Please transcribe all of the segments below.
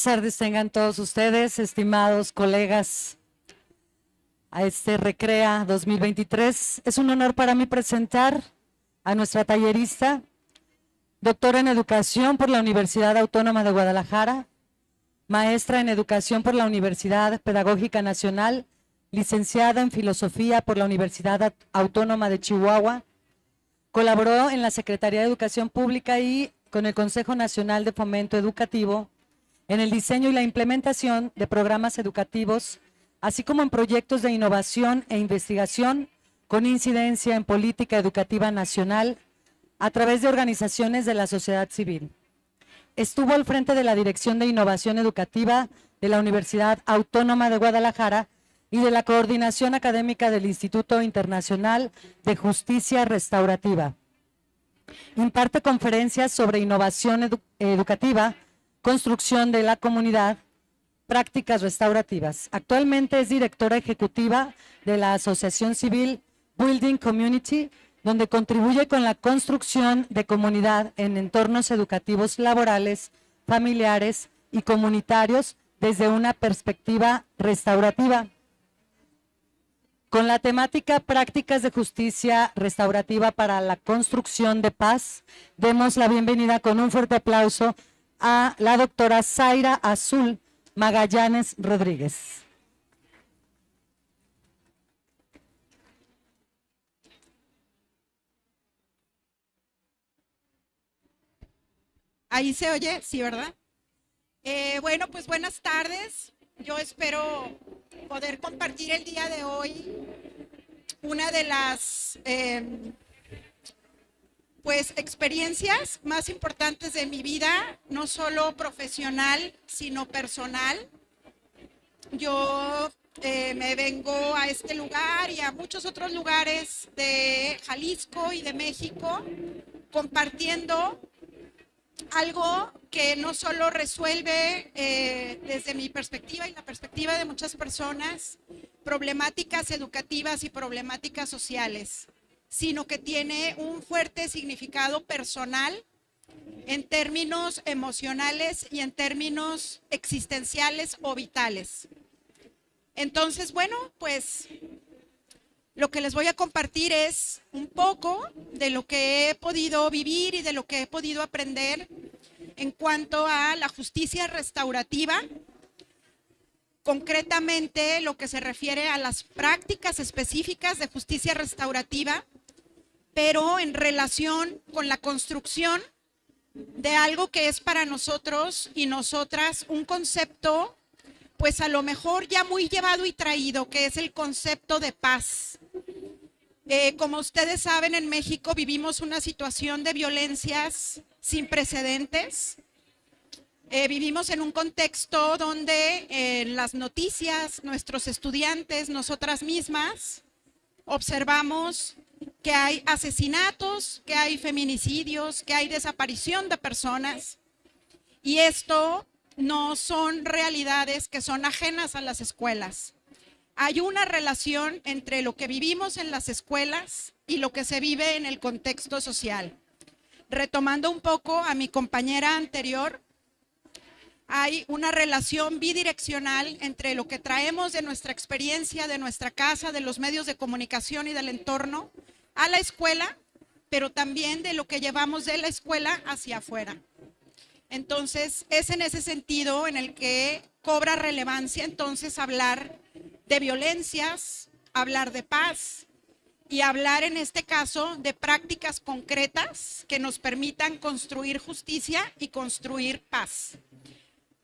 Buenas tardes tengan todos ustedes, estimados colegas, a este Recrea 2023. Es un honor para mí presentar a nuestra tallerista, doctora en Educación por la Universidad Autónoma de Guadalajara, maestra en Educación por la Universidad Pedagógica Nacional, licenciada en Filosofía por la Universidad Autónoma de Chihuahua, colaboró en la Secretaría de Educación Pública y con el Consejo Nacional de Fomento Educativo en el diseño y la implementación de programas educativos, así como en proyectos de innovación e investigación con incidencia en política educativa nacional a través de organizaciones de la sociedad civil. Estuvo al frente de la Dirección de Innovación Educativa de la Universidad Autónoma de Guadalajara y de la Coordinación Académica del Instituto Internacional de Justicia Restaurativa. Imparte conferencias sobre innovación educativa, construcción de la comunidad, prácticas restaurativas. Actualmente es directora ejecutiva de la Asociación Civil Building Community, donde contribuye con la construcción de comunidad en entornos educativos laborales, familiares y comunitarios desde una perspectiva restaurativa. Con la temática Prácticas de Justicia Restaurativa para la Construcción de Paz, demos la bienvenida con un fuerte aplauso a la doctora Zaira Azul Magallanes Rodríguez. Ahí se oye, sí, ¿verdad? Bueno, pues buenas tardes. Yo espero poder compartir el día de hoy una de las experiencias más importantes de mi vida, no solo profesional, sino personal. Yo me vengo a este lugar y a muchos otros lugares de Jalisco y de México compartiendo algo que no solo resuelve desde mi perspectiva y la perspectiva de muchas personas problemáticas educativas y problemáticas sociales, sino que tiene un fuerte significado personal en términos emocionales y en términos existenciales o vitales. Entonces, bueno, pues lo que les voy a compartir es un poco de lo que he podido vivir y de lo que he podido aprender en cuanto a la justicia restaurativa, concretamente lo que se refiere a las prácticas específicas de justicia restaurativa, pero en relación con la construcción de algo que es para nosotros y nosotras un concepto, pues a lo mejor ya muy llevado y traído, que es el concepto de paz. Como ustedes saben, en México vivimos una situación de violencias sin precedentes. Vivimos en un contexto donde en las noticias, nuestros estudiantes, nosotras mismas, observamos que hay asesinatos, que hay feminicidios, que hay desaparición de personas. Y esto no son realidades que son ajenas a las escuelas. Hay una relación entre lo que vivimos en las escuelas y lo que se vive en el contexto social. Retomando un poco a mi compañera anterior, hay una relación bidireccional entre lo que traemos de nuestra experiencia, de nuestra casa, de los medios de comunicación y del entorno a la escuela, pero también de lo que llevamos de la escuela hacia afuera. Entonces, es en ese sentido en el que cobra relevancia entonces hablar de violencias, hablar de paz y hablar en este caso de prácticas concretas que nos permitan construir justicia y construir paz.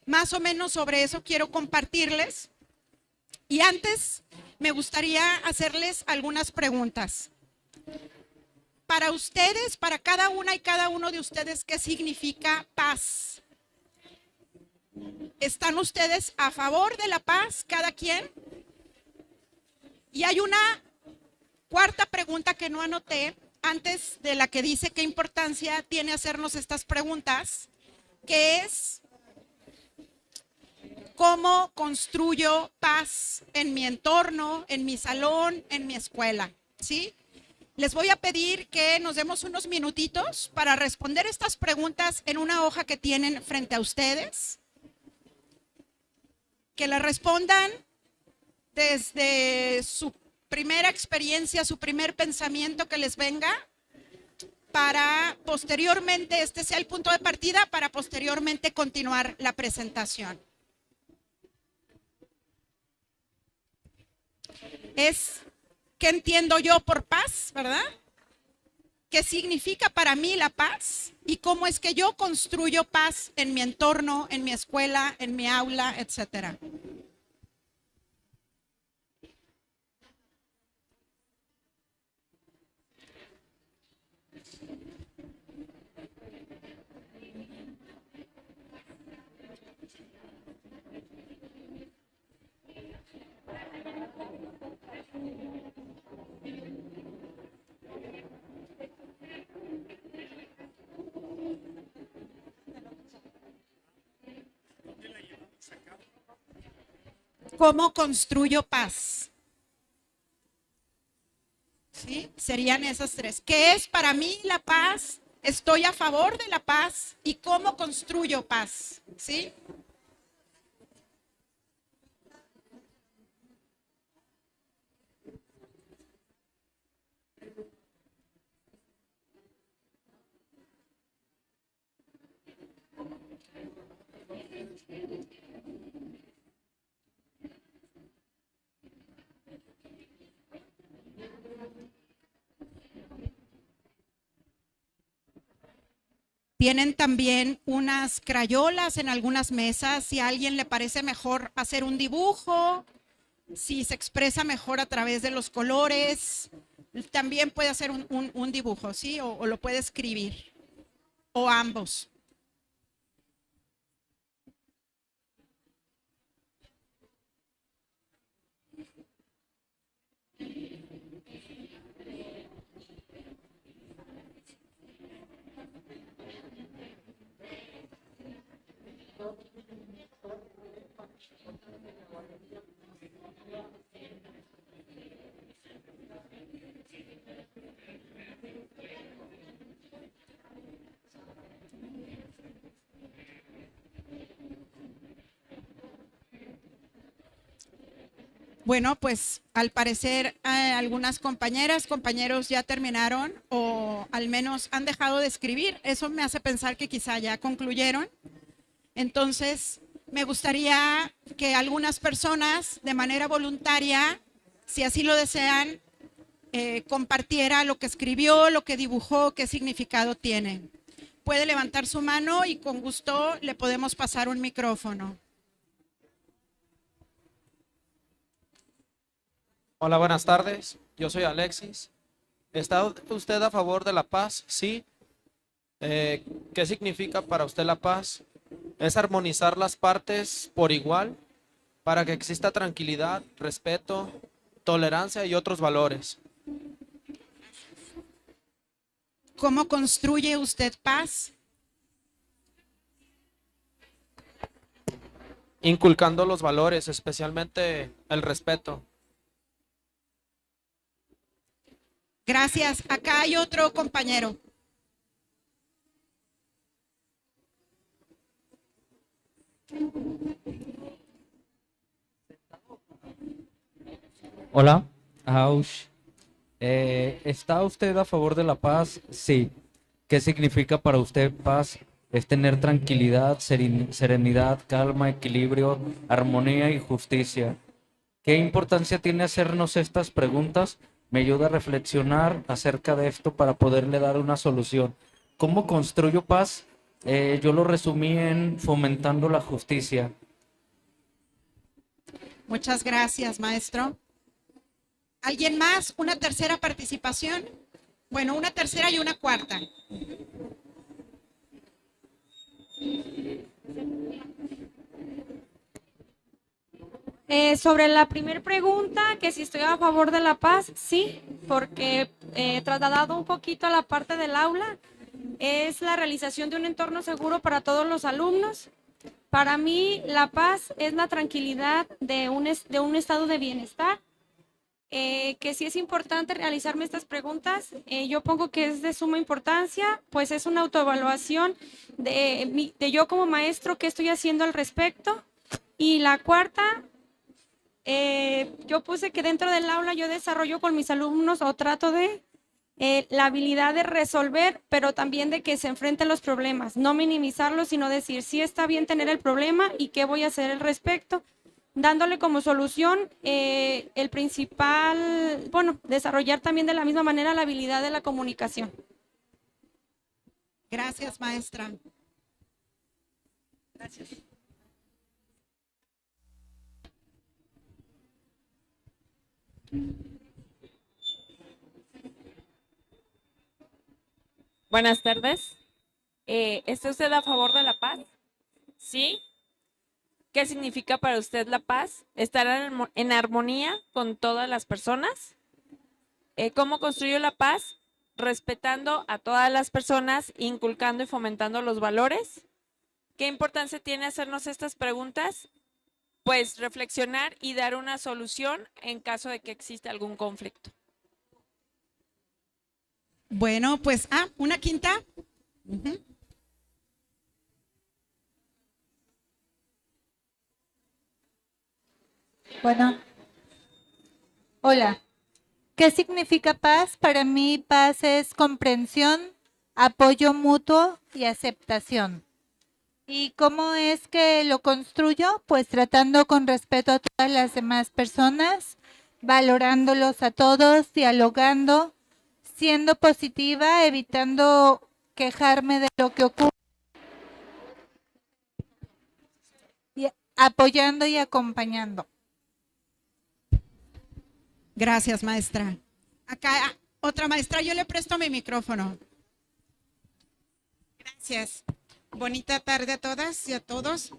Más o menos sobre eso quiero compartirles. Y antes me gustaría hacerles algunas preguntas. Para ustedes, para cada una y cada uno de ustedes, ¿qué significa paz? ¿Están ustedes a favor de la paz, cada quien? Y hay una cuarta pregunta que no anoté, antes de la que dice qué importancia tiene hacernos estas preguntas, que es ¿cómo construyo paz en mi entorno, en mi salón, en mi escuela? ¿Sí? Les voy a pedir que nos demos unos minutitos para responder estas preguntas en una hoja que tienen frente a ustedes. que le respondan desde su primera experiencia, su primer pensamiento que les venga, para posteriormente, este sea el punto de partida, para posteriormente continuar la presentación. Es ¿qué entiendo yo por paz, verdad? ¿Qué significa para mí la paz? ¿Y cómo es que yo construyo paz en mi entorno, en mi escuela, en mi aula, etcétera? ¿Cómo construyo paz? ¿Sí? Serían esas tres. ¿Qué es para mí la paz? ¿Estoy a favor de la paz? ¿Y cómo construyo paz? ¿Sí? Tienen también unas crayolas en algunas mesas, si a alguien le parece mejor hacer un dibujo, si se expresa mejor a través de los colores, también puede hacer un dibujo, ¿sí? O lo puede escribir, o ambos. Bueno, pues al parecer algunas compañeras, compañeros ya terminaron o al menos han dejado de escribir. Eso me hace pensar que quizá ya concluyeron. Entonces, me gustaría que algunas personas de manera voluntaria, si así lo desean, compartiera lo que escribió, lo que dibujó, qué significado tiene. Puede levantar su mano y con gusto le podemos pasar un micrófono. Hola, buenas tardes. Yo soy Alexis. ¿Está usted a favor de la paz? Sí. ¿Qué significa para usted la paz? Es armonizar las partes por igual para que exista tranquilidad, respeto, tolerancia y otros valores. ¿Cómo construye usted paz? Inculcando los valores, especialmente el respeto. Gracias. Acá hay otro compañero. Hola, Aush. ¿Está usted a favor de la paz? Sí. ¿Qué significa para usted paz? Es tener tranquilidad, serenidad, calma, equilibrio, armonía y justicia. ¿Qué importancia tiene hacernos estas preguntas? Me ayuda a reflexionar acerca de esto para poderle dar una solución. ¿Cómo construyo paz? Yo lo resumí en fomentando la justicia. Muchas gracias, maestro. ¿Alguien más? ¿Una tercera participación? Bueno, una tercera y una cuarta. Sobre la primera pregunta, que si estoy a favor de la paz, sí, porque trasladado un poquito a la parte del aula, es la realización de un entorno seguro para todos los alumnos. Para mí, la paz es la tranquilidad de un estado de bienestar, que sí es importante realizarme estas preguntas. Yo pongo que es de suma importancia, pues es una autoevaluación de yo como maestro, qué estoy haciendo al respecto. Y la cuarta, yo puse que dentro del aula yo desarrollo con mis alumnos o trato de la habilidad de resolver, pero también de que se enfrenten los problemas, no minimizarlos, sino decir, sí está bien tener el problema y qué voy a hacer al respecto, dándole como solución el principal, bueno, desarrollar también de la misma manera la habilidad de la comunicación. Gracias, maestra. Gracias. Buenas tardes. ¿Está usted a favor de la paz? ¿Sí? ¿Qué significa para usted la paz? ¿Estar en armonía con todas las personas? ¿Cómo construyo la paz? Respetando a todas las personas, inculcando y fomentando los valores. ¿Qué importancia tiene hacernos estas preguntas? Pues reflexionar y dar una solución en caso de que exista algún conflicto. Bueno, pues, una quinta. Ujú. Bueno, hola. ¿Qué significa paz? Para mí, paz es comprensión, apoyo mutuo y aceptación. ¿Y cómo es que lo construyo? Pues tratando con respeto a todas las demás personas, valorándolos a todos, dialogando, siendo positiva, evitando quejarme de lo que ocurre, y apoyando y acompañando. Gracias, maestra. Acá, otra maestra, yo le presto mi micrófono. Gracias. Bonita tarde a todas y a todos.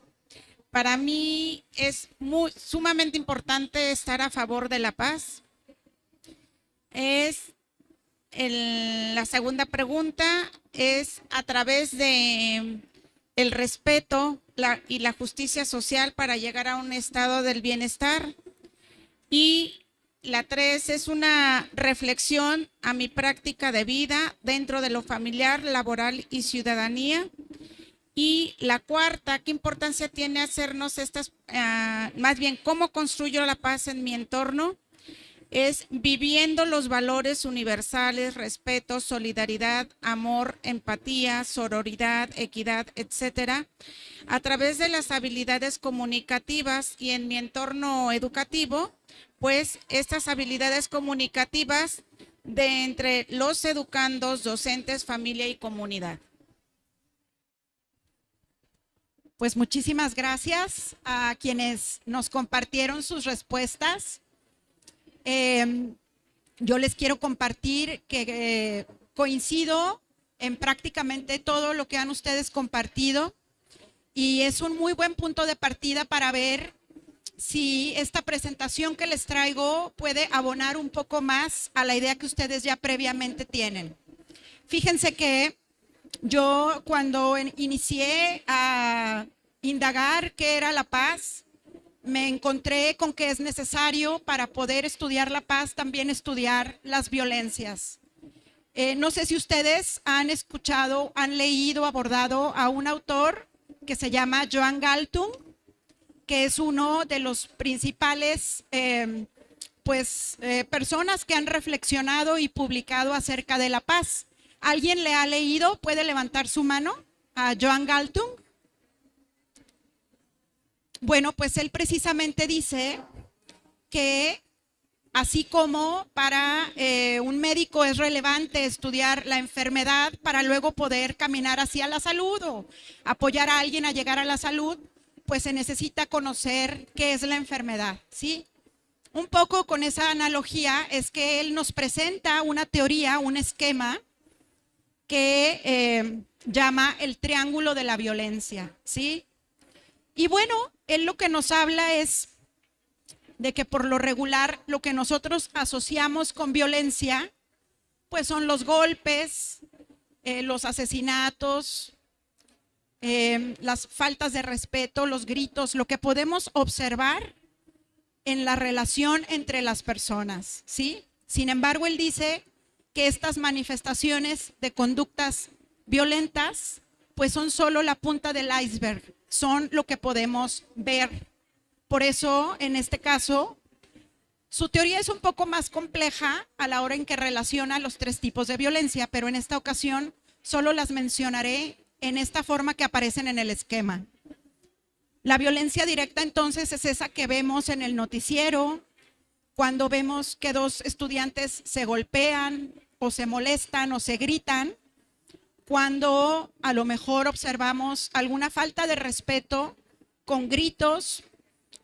Para mí es sumamente importante estar a favor de la paz. La segunda pregunta es a través de el respeto y la justicia social para llegar a un estado del bienestar. Y la 3 es una reflexión a mi práctica de vida dentro de lo familiar, laboral y ciudadanía. Y la 4, ¿qué importancia tiene hacernos estas, más bien, cómo construyo la paz en mi entorno? Es viviendo los valores universales, respeto, solidaridad, amor, empatía, sororidad, equidad, etcétera, a través de las habilidades comunicativas y en mi entorno educativo, pues estas habilidades comunicativas de entre los educandos, docentes, familia y comunidad. Pues muchísimas gracias a quienes nos compartieron sus respuestas. Yo les quiero compartir que coincido en prácticamente todo lo que han ustedes compartido y es un muy buen punto de partida para ver si esta presentación que les traigo puede abonar un poco más a la idea que ustedes ya previamente tienen. Fíjense que yo cuando inicié a indagar qué era la paz, me encontré con que es necesario para poder estudiar la paz también estudiar las violencias. No sé si ustedes han escuchado, han leído, abordado a un autor que se llama Joan Galtung, que es uno de los principales personas que han reflexionado y publicado acerca de la paz. ¿Alguien le ha leído? ¿Puede levantar su mano a Joan Galtung? Bueno, pues él precisamente dice que así como para un médico es relevante estudiar la enfermedad para luego poder caminar hacia la salud o apoyar a alguien a llegar a la salud, pues se necesita conocer qué es la enfermedad, ¿sí? Un poco con esa analogía es que él nos presenta una teoría, un esquema que llama el triángulo de la violencia, ¿sí? Y bueno, él lo que nos habla es de que por lo regular lo que nosotros asociamos con violencia, pues son los golpes, los asesinatos, las faltas de respeto, los gritos, lo que podemos observar en la relación entre las personas, ¿sí? Sin embargo, él dice que estas manifestaciones de conductas violentas, pues son solo la punta del iceberg, son lo que podemos ver Por eso, en este caso, su teoría es un poco más compleja a la hora en que relaciona los tres tipos de violencia, pero en esta ocasión solo las mencionaré en esta forma que aparecen en el esquema. La violencia directa entonces es esa que vemos en el noticiero, cuando vemos que dos estudiantes se golpean o se molestan o se gritan, cuando a lo mejor observamos alguna falta de respeto con gritos,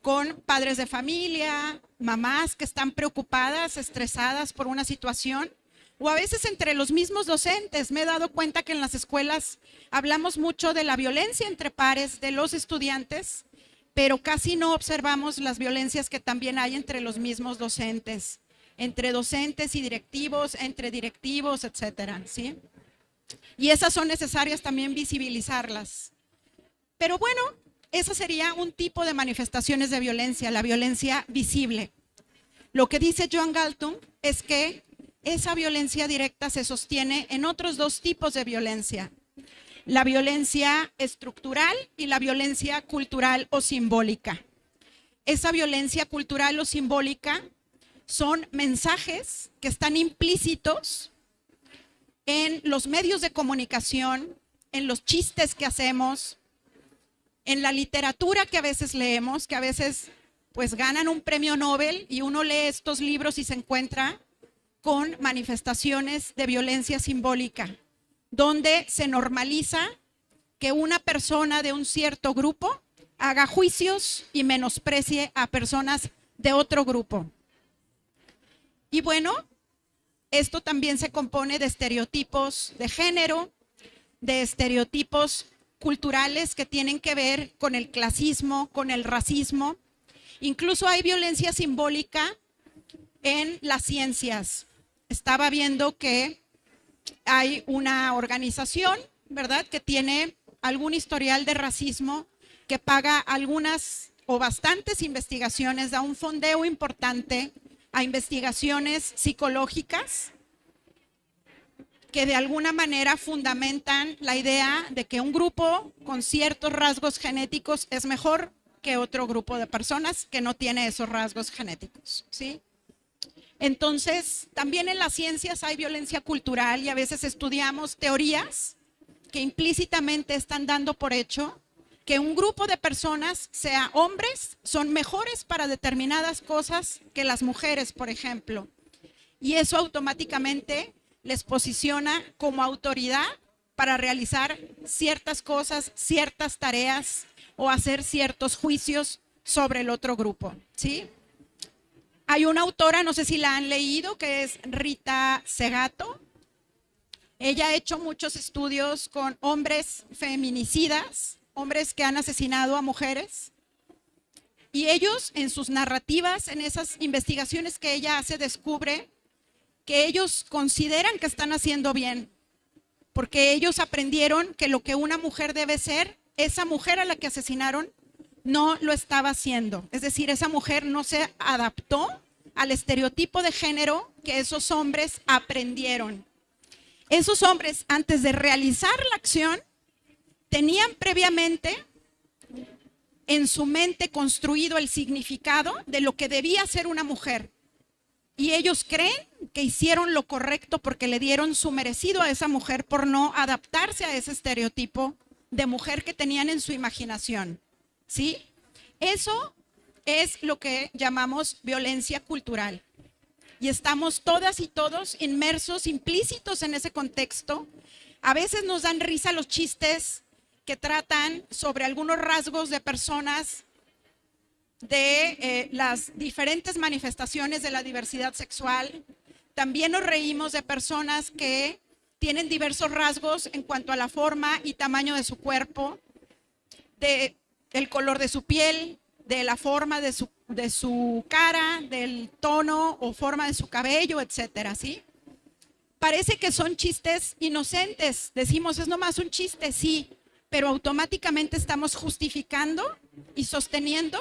con padres de familia, mamás que están preocupadas, estresadas por una situación, o a veces entre los mismos docentes. Me he dado cuenta que en las escuelas hablamos mucho de la violencia entre pares de los estudiantes, pero casi no observamos las violencias que también hay entre los mismos docentes, entre docentes y directivos, entre directivos, etcétera, ¿sí? Y esas son necesarias también visibilizarlas. Pero bueno, esa sería un tipo de manifestaciones de violencia, la violencia visible. Lo que dice Joan Galtung es que esa violencia directa se sostiene en otros dos tipos de violencia: la violencia estructural y la violencia cultural o simbólica. Esa violencia cultural o simbólica son mensajes que están implícitos en los medios de comunicación, en los chistes que hacemos, en la literatura que a veces leemos, que a veces pues ganan un premio Nobel, y uno lee estos libros y se encuentra con manifestaciones de violencia simbólica, donde se normaliza que una persona de un cierto grupo haga juicios y menosprecie a personas de otro grupo. Y bueno, esto también se compone de estereotipos de género, de estereotipos culturales que tienen que ver con el clasismo, con el racismo. Incluso hay violencia simbólica en las ciencias. Estaba viendo que hay una organización, ¿verdad?, que tiene algún historial de racismo, que paga algunas o bastantes investigaciones, da un fondeo importante a investigaciones psicológicas que de alguna manera fundamentan la idea de que un grupo con ciertos rasgos genéticos es mejor que otro grupo de personas que no tiene esos rasgos genéticos, ¿sí? Entonces, también en las ciencias hay violencia cultural, y a veces estudiamos teorías que implícitamente están dando por hecho que un grupo de personas, sea hombres, son mejores para determinadas cosas que las mujeres, por ejemplo. Y eso automáticamente les posiciona como autoridad para realizar ciertas cosas, ciertas tareas o hacer ciertos juicios sobre el otro grupo, ¿sí? Hay una autora, no sé si la han leído, que es Rita Segato. Ella ha hecho muchos estudios con hombres feminicidas, hombres que han asesinado a mujeres, y ellos en sus narrativas, en esas investigaciones que ella hace, descubre que ellos consideran que están haciendo bien, porque ellos aprendieron que lo que una mujer debe ser, esa mujer a la que asesinaron no lo estaba haciendo. Es decir, esa mujer no se adaptó al estereotipo de género que esos hombres aprendieron. Esos hombres, antes de realizar la acción, tenían previamente en su mente construido el significado de lo que debía ser una mujer. Y ellos creen que hicieron lo correcto porque le dieron su merecido a esa mujer por no adaptarse a ese estereotipo de mujer que tenían en su imaginación, ¿sí? Eso es lo que llamamos violencia cultural. Y estamos todas y todos inmersos, implícitos en ese contexto. A veces nos dan risa los chistes que tratan sobre algunos rasgos de personas de las diferentes manifestaciones de la diversidad sexual. También nos reímos de personas que tienen diversos rasgos en cuanto a la forma y tamaño de su cuerpo, del color de su piel, de la forma de su cara, del tono o forma de su cabello, etcétera, ¿sí? Parece que son chistes inocentes. Decimos, es nomás un chiste, sí, pero automáticamente estamos justificando y sosteniendo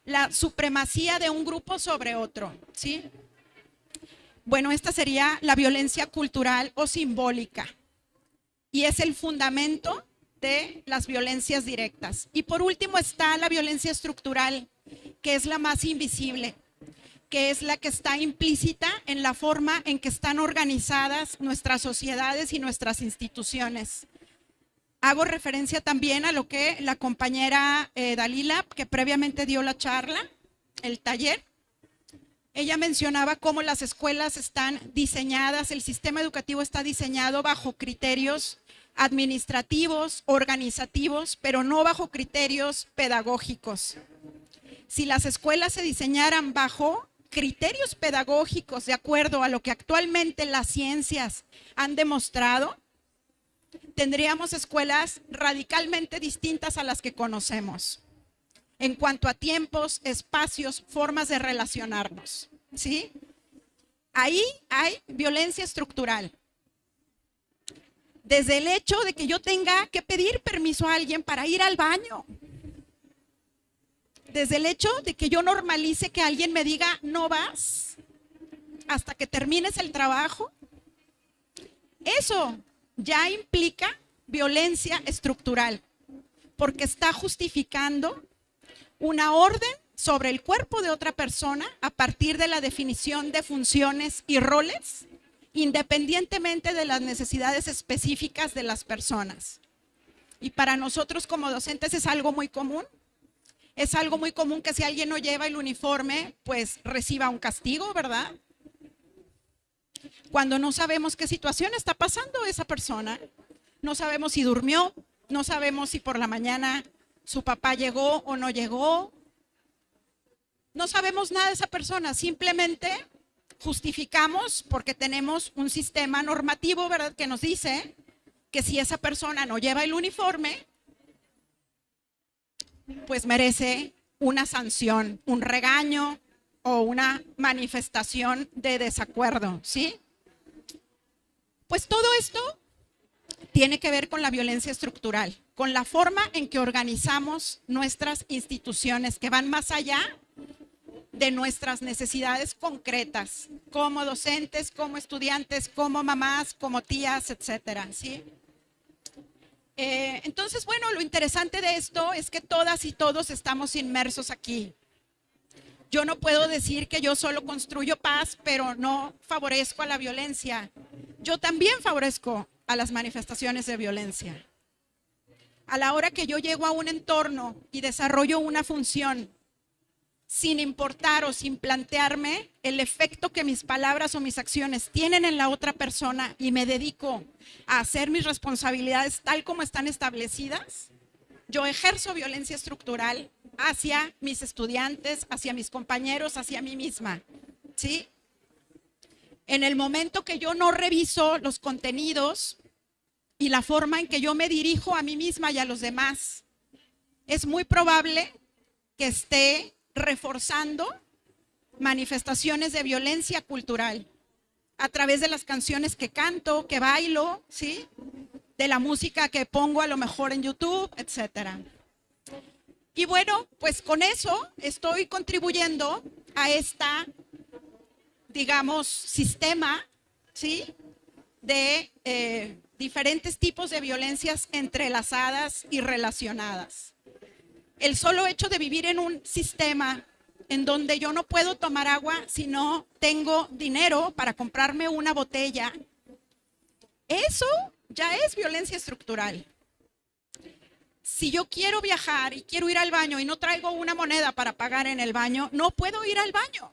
la supremacía de un grupo sobre otro, ¿sí? Bueno, esta sería la violencia cultural o simbólica, y es el fundamento de las violencias directas. Y por último está la violencia estructural. que es la más invisible, que es la que está implícita en la forma en que están organizadas nuestras sociedades y nuestras instituciones. Hago referencia también a lo que la compañera Dalila, que previamente dio la charla, el taller, ella mencionaba cómo las escuelas están diseñadas, el sistema educativo está diseñado bajo criterios administrativos, organizativos, pero no bajo criterios pedagógicos. Si las escuelas se diseñaran bajo criterios pedagógicos de acuerdo a lo que actualmente las ciencias han demostrado, tendríamos escuelas radicalmente distintas a las que conocemos en cuanto a tiempos, espacios, formas de relacionarnos, ¿sí? Ahí hay violencia estructural. Desde el hecho de que yo tenga que pedir permiso a alguien para ir al baño. Desde el hecho de que yo normalice que alguien me diga, no vas hasta que termines el trabajo. Eso ya implica violencia estructural, porque está justificando una orden sobre el cuerpo de otra persona a partir de la definición de funciones y roles, independientemente de las necesidades específicas de las personas. Y para nosotros como docentes es algo muy común. Es algo muy común que si alguien no lleva el uniforme, pues reciba un castigo, ¿verdad? Cuando no sabemos qué situación está pasando esa persona, no sabemos si durmió, no sabemos si por la mañana su papá llegó o no llegó. No sabemos nada de esa persona, simplemente justificamos porque tenemos un sistema normativo, ¿verdad?, que nos dice que si esa persona no lleva el uniforme, pues merece una sanción, un regaño o una manifestación de desacuerdo, ¿sí? Pues todo esto tiene que ver con la violencia estructural, con la forma en que organizamos nuestras instituciones, que van más allá de nuestras necesidades concretas, como docentes, como estudiantes, como mamás, como tías, etcétera, ¿sí? Entonces, bueno, lo interesante de esto es que todas y todos estamos inmersos aquí. Yo no puedo decir que yo solo construyo paz, pero no favorezco a la violencia. Yo también favorezco a las manifestaciones de violencia. A la hora que yo llego a un entorno y desarrollo una función, sin importar o sin plantearme el efecto que mis palabras o mis acciones tienen en la otra persona y me dedico a hacer mis responsabilidades tal como están establecidas, yo ejerzo violencia estructural hacia mis estudiantes, hacia mis compañeros, hacia mí misma, ¿sí? En el momento que yo no reviso los contenidos y la forma en que yo me dirijo a mí misma y a los demás, es muy probable que esté reforzando manifestaciones de violencia cultural a través de las canciones que canto, que bailo, ¿sí?, de la música que pongo a lo mejor en YouTube, etcétera. Y bueno, pues con eso estoy contribuyendo a esta, digamos, sistema, ¿sí?, de diferentes tipos de violencias entrelazadas y relacionadas. El solo hecho de vivir en un sistema en donde yo no puedo tomar agua si no tengo dinero para comprarme una botella, eso ya es violencia estructural. Si yo quiero viajar y quiero ir al baño y no traigo una moneda para pagar en el baño, no puedo ir al baño.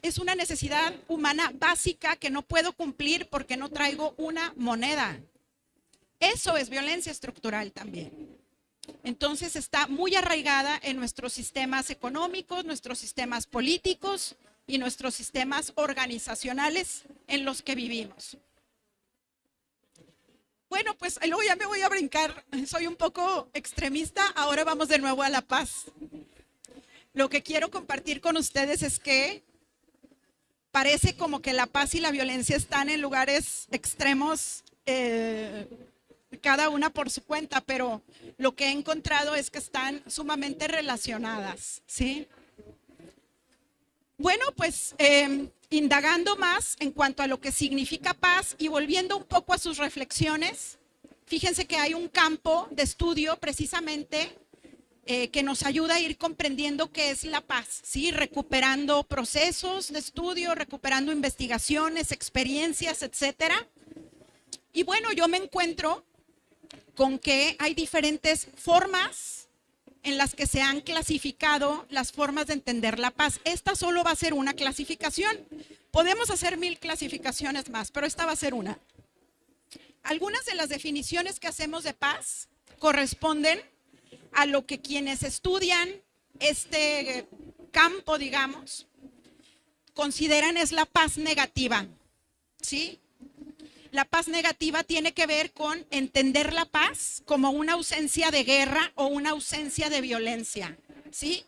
Es una necesidad humana básica que no puedo cumplir porque no traigo una moneda. Eso es violencia estructural también. Entonces está muy arraigada en nuestros sistemas económicos, nuestros sistemas políticos y nuestros sistemas organizacionales en los que vivimos. Bueno, pues luego ya me voy a brincar, soy un poco extremista, ahora vamos de nuevo a la paz. Lo que quiero compartir con ustedes es que parece como que la paz y la violencia están en lugares extremos, cada una por su cuenta, pero lo que he encontrado es que están sumamente relacionadas, ¿sí? Bueno, pues indagando más en cuanto a lo que significa paz y volviendo un poco a sus reflexiones, fíjense que hay un campo de estudio precisamente que nos ayuda a ir comprendiendo qué es la paz, ¿sí? Recuperando procesos de estudio, recuperando investigaciones, experiencias, etcétera. Y bueno, yo me encuentro con que hay diferentes formas en las que se han clasificado las formas de entender la paz. Esta solo va a ser una clasificación. Podemos hacer 1000 clasificaciones más, pero esta va a ser una. Algunas de las definiciones que hacemos de paz corresponden a lo que quienes estudian este campo, digamos, consideran es la paz negativa, ¿sí? La paz negativa tiene que ver con entender la paz como una ausencia de guerra o una ausencia de violencia, ¿sí?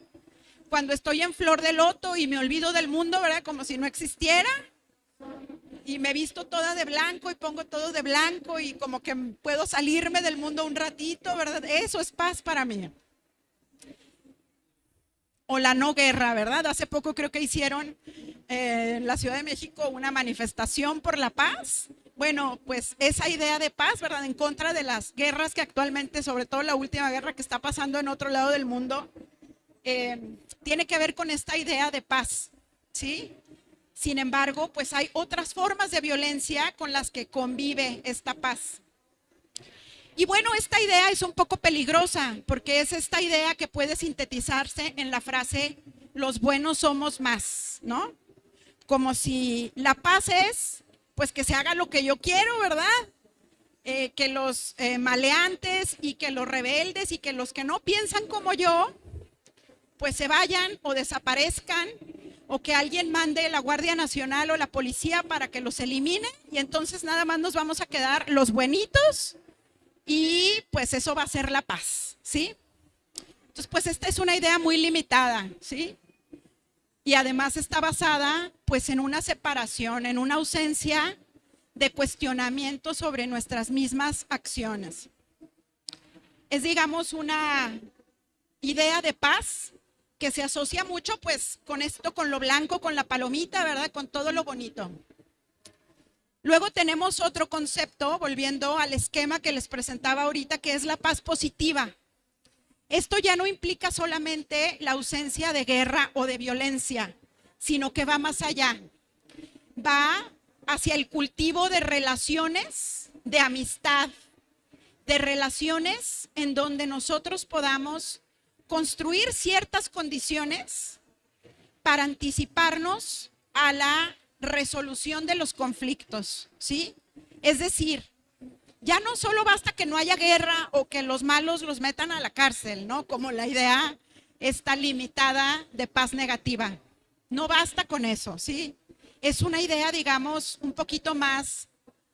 Cuando estoy en flor de loto y me olvido del mundo, ¿verdad? Como si no existiera, y me visto toda de blanco y pongo todo de blanco y como que puedo salirme del mundo un ratito, ¿verdad? Eso es paz para mí. O la no guerra, ¿verdad? Hace poco creo que hicieron en la Ciudad de México una manifestación por la paz. Bueno, pues esa idea de paz, ¿verdad? En contra de las guerras que actualmente, sobre todo la última guerra que está pasando en otro lado del mundo, tiene que ver con esta idea de paz, ¿sí? Sin embargo, pues hay otras formas de violencia con las que convive esta paz. Y bueno, esta idea es un poco peligrosa porque es esta idea que puede sintetizarse en la frase los buenos somos más, ¿no? Como si la paz es, pues que se haga lo que yo quiero, ¿verdad? Que los maleantes y que los rebeldes y que los que no piensan como yo, pues se vayan o desaparezcan, o que alguien mande la Guardia Nacional o la policía para que los elimine y entonces nada más nos vamos a quedar los buenitos y pues eso va a ser la paz, ¿sí? Entonces pues esta es una idea muy limitada, ¿sí? Y además está basada pues en una separación, en una ausencia de cuestionamiento sobre nuestras mismas acciones. Es digamos una idea de paz que se asocia mucho pues con esto, con lo blanco, con la palomita, ¿verdad? Con todo lo bonito. Luego tenemos otro concepto, volviendo al esquema que les presentaba ahorita, que es la paz positiva. Esto ya no implica solamente la ausencia de guerra o de violencia, sino que va más allá. Va hacia el cultivo de relaciones de amistad, de relaciones en donde nosotros podamos construir ciertas condiciones para anticiparnos a la resolución de los conflictos, ¿sí? Es decir, ya no solo basta que no haya guerra o que los malos los metan a la cárcel, ¿no? Como la idea está limitada de paz negativa. No basta con eso, ¿sí? Es una idea, digamos, un poquito más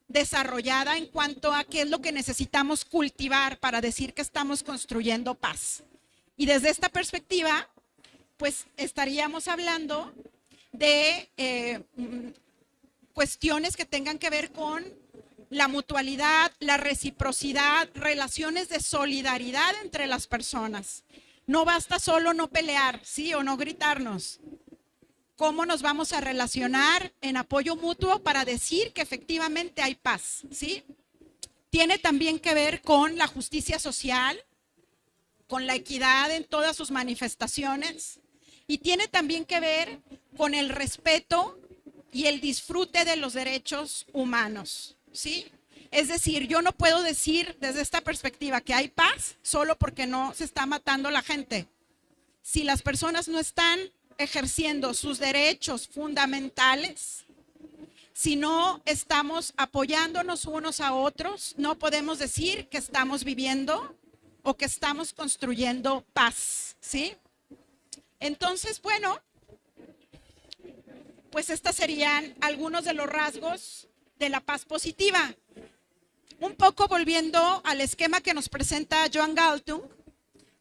desarrollada en cuanto a qué es lo que necesitamos cultivar para decir que estamos construyendo paz. Y desde esta perspectiva, pues estaríamos hablando de cuestiones que tengan que ver con la mutualidad, la reciprocidad, relaciones de solidaridad entre las personas. No basta solo no pelear, ¿sí? O no gritarnos. ¿Cómo nos vamos a relacionar en apoyo mutuo para decir que efectivamente hay paz, ¿sí? Tiene también que ver con la justicia social, con la equidad en todas sus manifestaciones y tiene también que ver con el respeto y el disfrute de los derechos humanos, ¿sí? Es decir, yo no puedo decir desde esta perspectiva que hay paz solo porque no se está matando la gente. Si las personas no están ejerciendo sus derechos fundamentales, si no estamos apoyándonos unos a otros, no podemos decir que estamos viviendo o que estamos construyendo paz, ¿sí? Entonces, bueno, pues estos serían algunos de los rasgos de la paz positiva. Un poco volviendo al esquema que nos presenta Joan Galtung,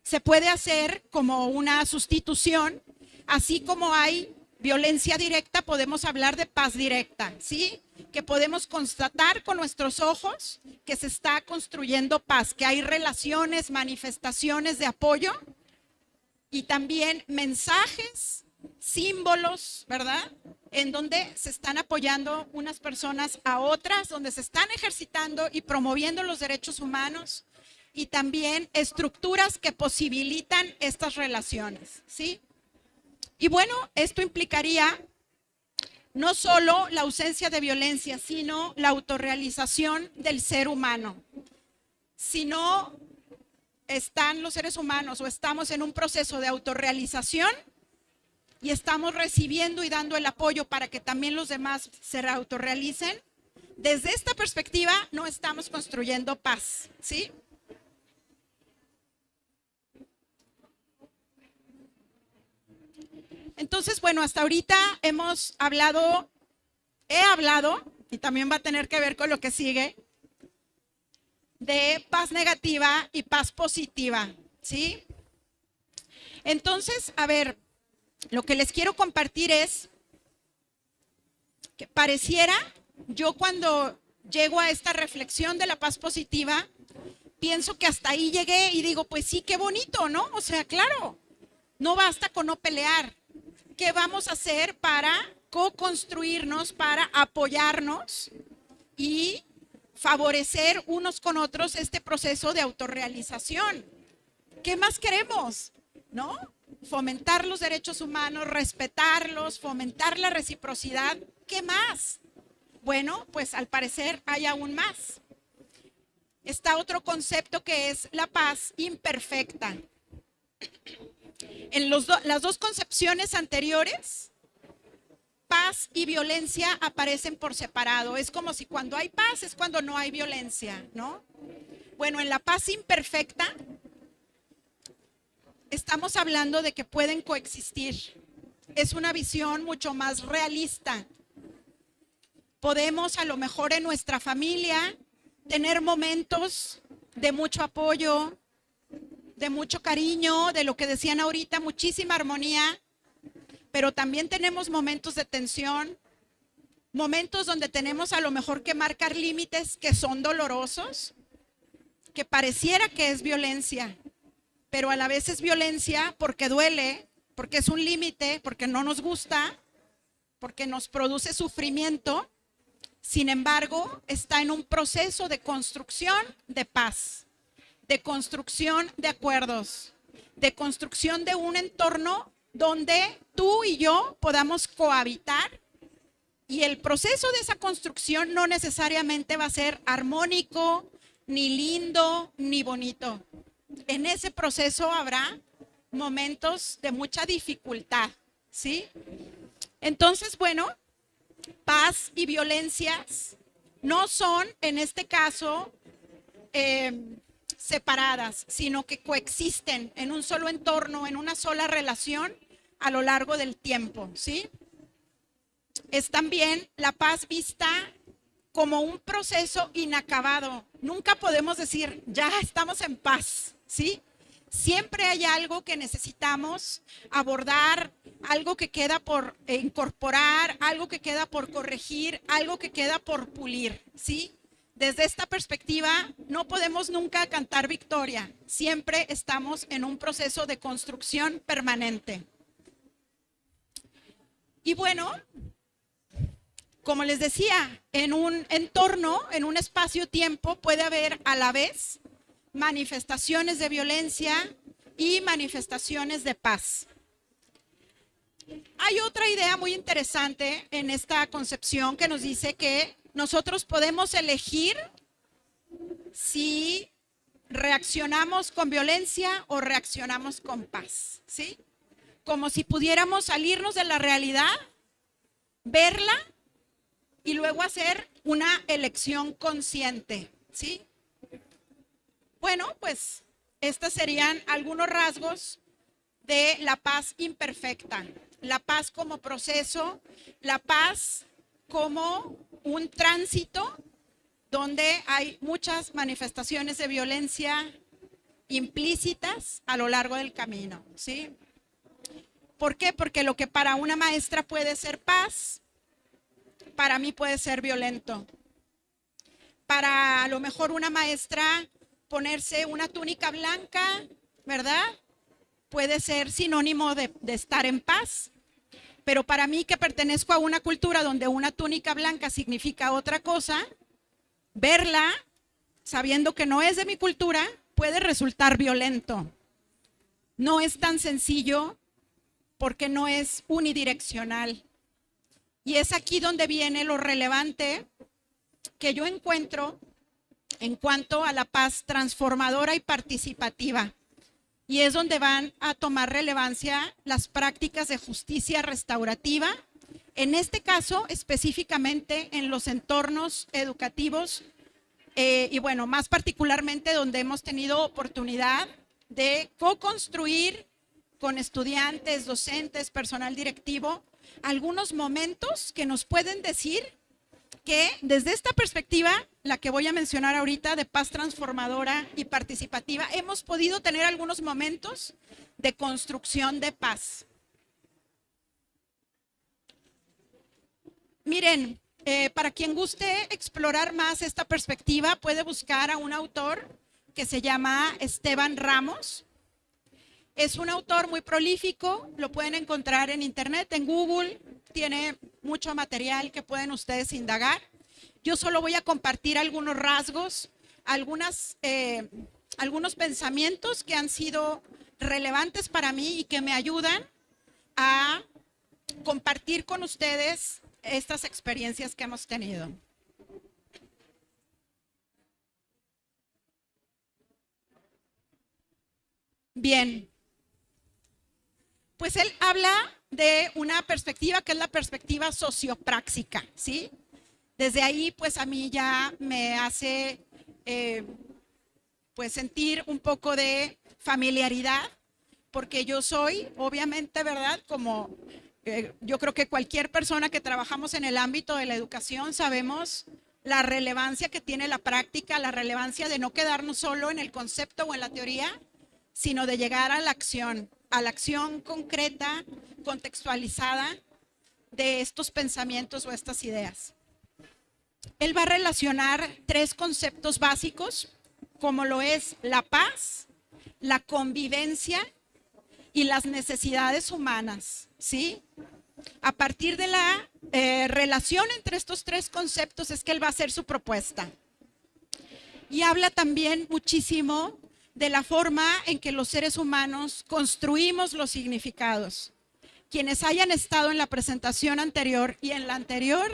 se puede hacer como una sustitución, así como hay violencia directa, podemos hablar de paz directa, ¿sí? Que podemos constatar con nuestros ojos que se está construyendo paz, que hay relaciones, manifestaciones de apoyo y también mensajes, símbolos, ¿verdad? En donde se están apoyando unas personas a otras, donde se están ejercitando y promoviendo los derechos humanos y también estructuras que posibilitan estas relaciones, ¿sí? Y bueno, esto implicaría no solo la ausencia de violencia, sino la autorrealización del ser humano. Si no están los seres humanos o estamos en un proceso de autorrealización y estamos recibiendo y dando el apoyo para que también los demás se autorrealicen, desde esta perspectiva no estamos construyendo paz, ¿sí? Entonces, bueno, hasta ahorita he hablado, y también va a tener que ver con lo que sigue, de paz negativa y paz positiva, ¿sí? Entonces, a ver, lo que les quiero compartir es que pareciera, yo cuando llego a esta reflexión de la paz positiva, pienso que hasta ahí llegué y digo, pues sí, qué bonito, ¿no? O sea, claro, no basta con no pelear. ¿Qué vamos a hacer para co-construirnos, para apoyarnos y favorecer unos con otros este proceso de autorrealización? ¿Qué más queremos? ¿No? Fomentar los derechos humanos, respetarlos, fomentar la reciprocidad. ¿Qué más? Bueno, pues al parecer hay aún más. Está otro concepto que es la paz imperfecta. En las dos concepciones anteriores, paz y violencia aparecen por separado. Es como si cuando hay paz es cuando no hay violencia, ¿no? Bueno, en la paz imperfecta estamos hablando de que pueden coexistir. Es una visión mucho más realista. Podemos a lo mejor en nuestra familia tener momentos de mucho apoyo, de mucho cariño, de lo que decían ahorita, muchísima armonía, pero también tenemos momentos de tensión, momentos donde tenemos a lo mejor que marcar límites que son dolorosos, que pareciera que es violencia, pero a la vez es violencia porque duele, porque es un límite, porque no nos gusta, porque nos produce sufrimiento. Sin embargo, está en un proceso de construcción de paz, de construcción de acuerdos, de construcción de un entorno donde tú y yo podamos cohabitar, y el proceso de esa construcción no necesariamente va a ser armónico, ni lindo, ni bonito. En ese proceso habrá momentos de mucha dificultad, ¿sí? Entonces, bueno, paz y violencias no son, en este caso, separadas, sino que coexisten en un solo entorno, en una sola relación a lo largo del tiempo, ¿sí? Es también la paz vista como un proceso inacabado. Nunca podemos decir, ya estamos en paz, ¿sí? Siempre hay algo que necesitamos abordar, algo que queda por incorporar, algo que queda por corregir, algo que queda por pulir, ¿sí? Desde esta perspectiva, no podemos nunca cantar victoria. Siempre estamos en un proceso de construcción permanente. Y bueno, como les decía, en un entorno, en un espacio-tiempo, puede haber a la vez manifestaciones de violencia y manifestaciones de paz. Hay otra idea muy interesante en esta concepción que nos dice que nosotros podemos elegir si reaccionamos con violencia o reaccionamos con paz, ¿sí? Como si pudiéramos salirnos de la realidad, verla y luego hacer una elección consciente, ¿sí? Bueno, pues estos serían algunos rasgos de la paz imperfecta. La paz como proceso, la paz como un tránsito donde hay muchas manifestaciones de violencia implícitas a lo largo del camino, ¿sí? ¿Por qué? Porque lo que para una maestra puede ser paz, para mí puede ser violento. Para a lo mejor una maestra ponerse una túnica blanca, ¿verdad? Puede ser sinónimo de estar en paz. Pero para mí, que pertenezco a una cultura donde una túnica blanca significa otra cosa, verla sabiendo que no es de mi cultura puede resultar violento. No es tan sencillo porque no es unidireccional. Y es aquí donde viene lo relevante que yo encuentro en cuanto a la paz transformadora y participativa. Y es donde van a tomar relevancia las prácticas de justicia restaurativa, en este caso específicamente en los entornos educativos y bueno, más particularmente donde hemos tenido oportunidad de co-construir con estudiantes, docentes, personal directivo, algunos momentos que nos pueden decir que desde esta perspectiva, la que voy a mencionar ahorita de paz transformadora y participativa, hemos podido tener algunos momentos de construcción de paz. Miren, para quien guste explorar más esta perspectiva, puede buscar a un autor que se llama Esteban Ramos. Es un autor muy prolífico, lo pueden encontrar en internet, en Google, tiene mucho material que pueden ustedes indagar. Yo solo voy a compartir algunos rasgos, algunos pensamientos que han sido relevantes para mí y que me ayudan a compartir con ustedes estas experiencias que hemos tenido. Bien, pues él habla de una perspectiva que es la perspectiva sociopráctica, ¿sí? Desde ahí, pues a mí ya me hace pues sentir un poco de familiaridad, porque yo soy, obviamente, ¿verdad? Como yo creo que cualquier persona que trabajamos en el ámbito de la educación sabemos la relevancia que tiene la práctica, la relevancia de no quedarnos solo en el concepto o en la teoría, sino de llegar a la acción concreta, contextualizada de estos pensamientos o estas ideas. Él va a relacionar tres conceptos básicos, como lo es la paz, la convivencia y las necesidades humanas, ¿sí? A partir de la relación entre estos tres conceptos es que él va a hacer su propuesta. Y habla también muchísimo de la forma en que los seres humanos construimos los significados. Quienes hayan estado en la presentación anterior y en la anterior,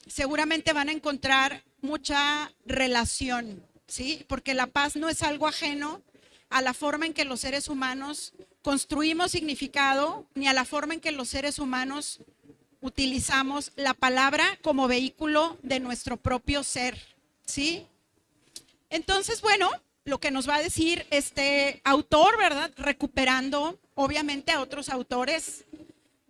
seguramente van a encontrar mucha relación, ¿sí? Porque la paz no es algo ajeno a la forma en que los seres humanos construimos significado, ni a la forma en que los seres humanos utilizamos la palabra como vehículo de nuestro propio ser, ¿sí? Entonces, bueno, lo que nos va a decir este autor, ¿verdad? Recuperando, obviamente, a otros autores,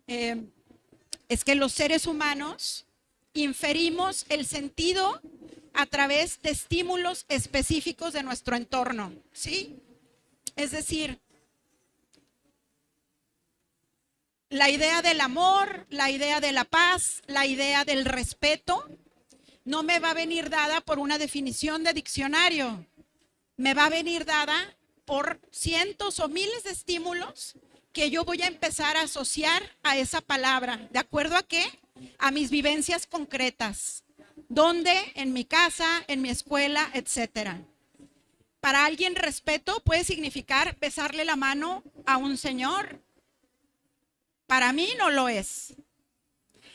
es que los seres humanos inferimos el sentido a través de estímulos específicos de nuestro entorno, ¿sí? Es decir, la idea del amor, la idea de la paz, la idea del respeto, no me va a venir dada por una definición de diccionario, me va a venir dada por cientos o miles de estímulos que yo voy a empezar a asociar a esa palabra. ¿De acuerdo a qué? A mis vivencias concretas. ¿Dónde? En mi casa, en mi escuela, etcétera. Para alguien respeto puede significar besarle la mano a un señor. Para mí no lo es.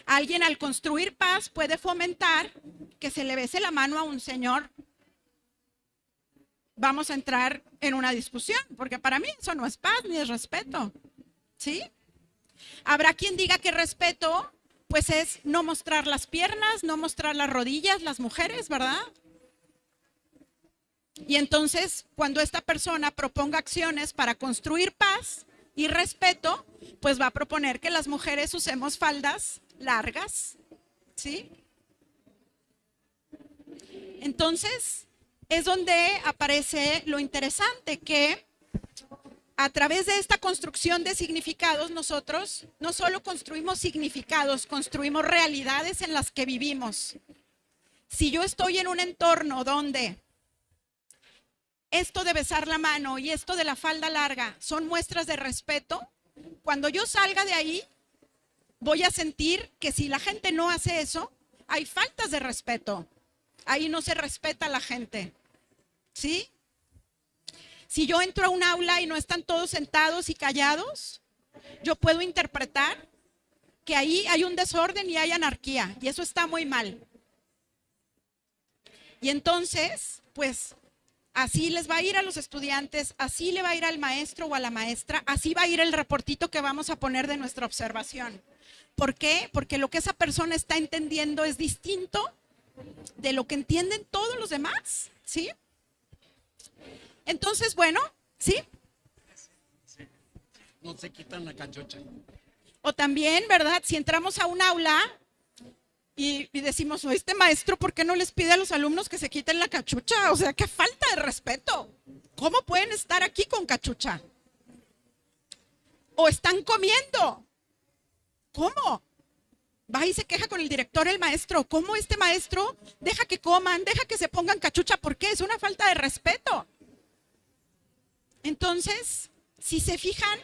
Alguien al construir paz puede fomentar que se le bese la mano a un señor. Vamos a entrar en una discusión, porque para mí eso no es paz ni es respeto, ¿sí? Habrá quien diga que respeto, pues es no mostrar las piernas, no mostrar las rodillas, las mujeres, ¿verdad? Y entonces, cuando esta persona proponga acciones para construir paz y respeto, pues va a proponer que las mujeres usemos faldas largas, ¿sí? Entonces, es donde aparece lo interesante, que a través de esta construcción de significados nosotros no solo construimos significados, construimos realidades en las que vivimos. Si yo estoy en un entorno donde esto de besar la mano y esto de la falda larga son muestras de respeto, cuando yo salga de ahí, voy a sentir que si la gente no hace eso, hay faltas de respeto. Ahí no se respeta a la gente. ¿sí? Si yo entro a un aula y no están todos sentados y callados, yo puedo interpretar que ahí hay un desorden y hay anarquía, y eso está muy mal. Y entonces, pues, así les va a ir a los estudiantes, así le va a ir al maestro o a la maestra, así va a ir el reportito que vamos a poner de nuestra observación. ¿Por qué? Porque lo que esa persona está entendiendo es distinto de lo que entienden todos los demás, ¿sí? Entonces, bueno, ¿sí? No se quitan la cachucha. O también, ¿verdad? Si entramos a un aula y decimos, o este maestro, ¿por qué no les pide a los alumnos que se quiten la cachucha? O sea, qué falta de respeto. ¿Cómo pueden estar aquí con cachucha? O están comiendo. ¿Cómo? Va y se queja con el director, el maestro. ¿Cómo este maestro deja que coman, deja que se pongan cachucha? ¿Por qué? Es una falta de respeto. Entonces, si se fijan,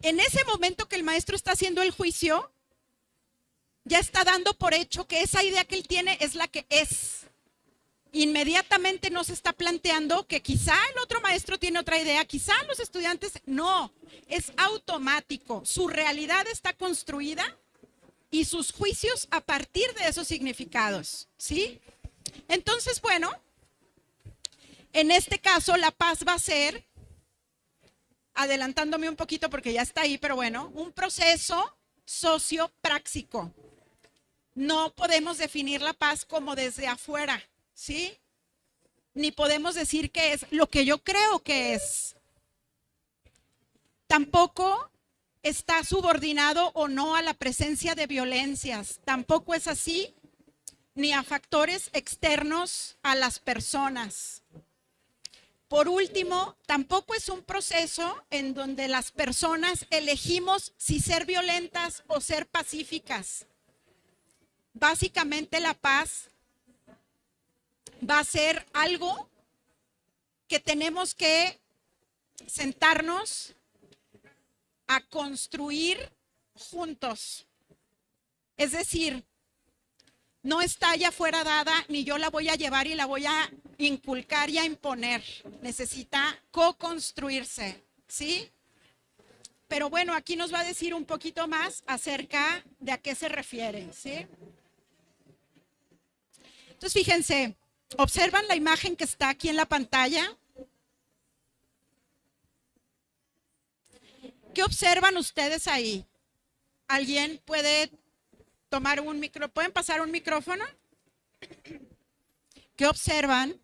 en ese momento que el maestro está haciendo el juicio, ya está dando por hecho que esa idea que él tiene es la que es. Inmediatamente no se está planteando que quizá el otro maestro tiene otra idea, quizá los estudiantes, no, es automático. Su realidad está construida y sus juicios a partir de esos significados, ¿sí? Entonces, bueno, en este caso la paz va a ser, adelantándome un poquito porque ya está ahí, pero bueno, un proceso sociopráctico. No podemos definir la paz como desde afuera, ¿sí? Ni podemos decir que es lo que yo creo que es. Tampoco está subordinado o no a la presencia de violencias. Tampoco es así, ni a factores externos a las personas. Por último, tampoco es un proceso en donde las personas elegimos si ser violentas o ser pacíficas. Básicamente la paz va a ser algo que tenemos que sentarnos a construir juntos. Es decir, no está ya fuera dada, ni yo la voy a llevar y la voy a inculcar y a imponer. Necesita co-construirse, ¿sí? Pero bueno, aquí nos va a decir un poquito más acerca de a qué se refiere, ¿sí? Entonces, fíjense, ¿observan la imagen que está aquí en la pantalla? ¿Qué observan ustedes ahí? ¿Alguien puede tomar un micrófono? ¿Pueden pasar un micrófono? ¿Qué observan?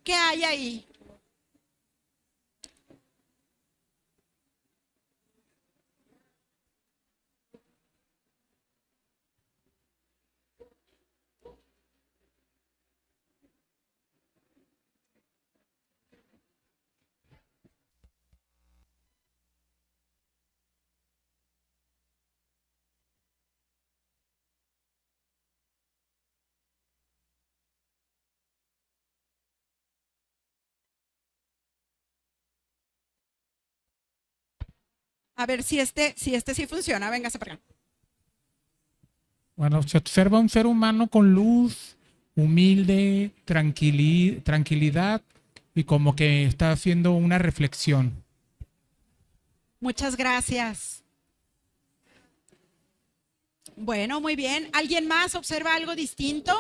¿Qué hay ahí? A ver si este sí funciona. Véngase para acá. Bueno, se observa un ser humano con luz, humilde, tranquilidad y como que está haciendo una reflexión. Muchas gracias. Bueno, muy bien. ¿Alguien más observa algo distinto?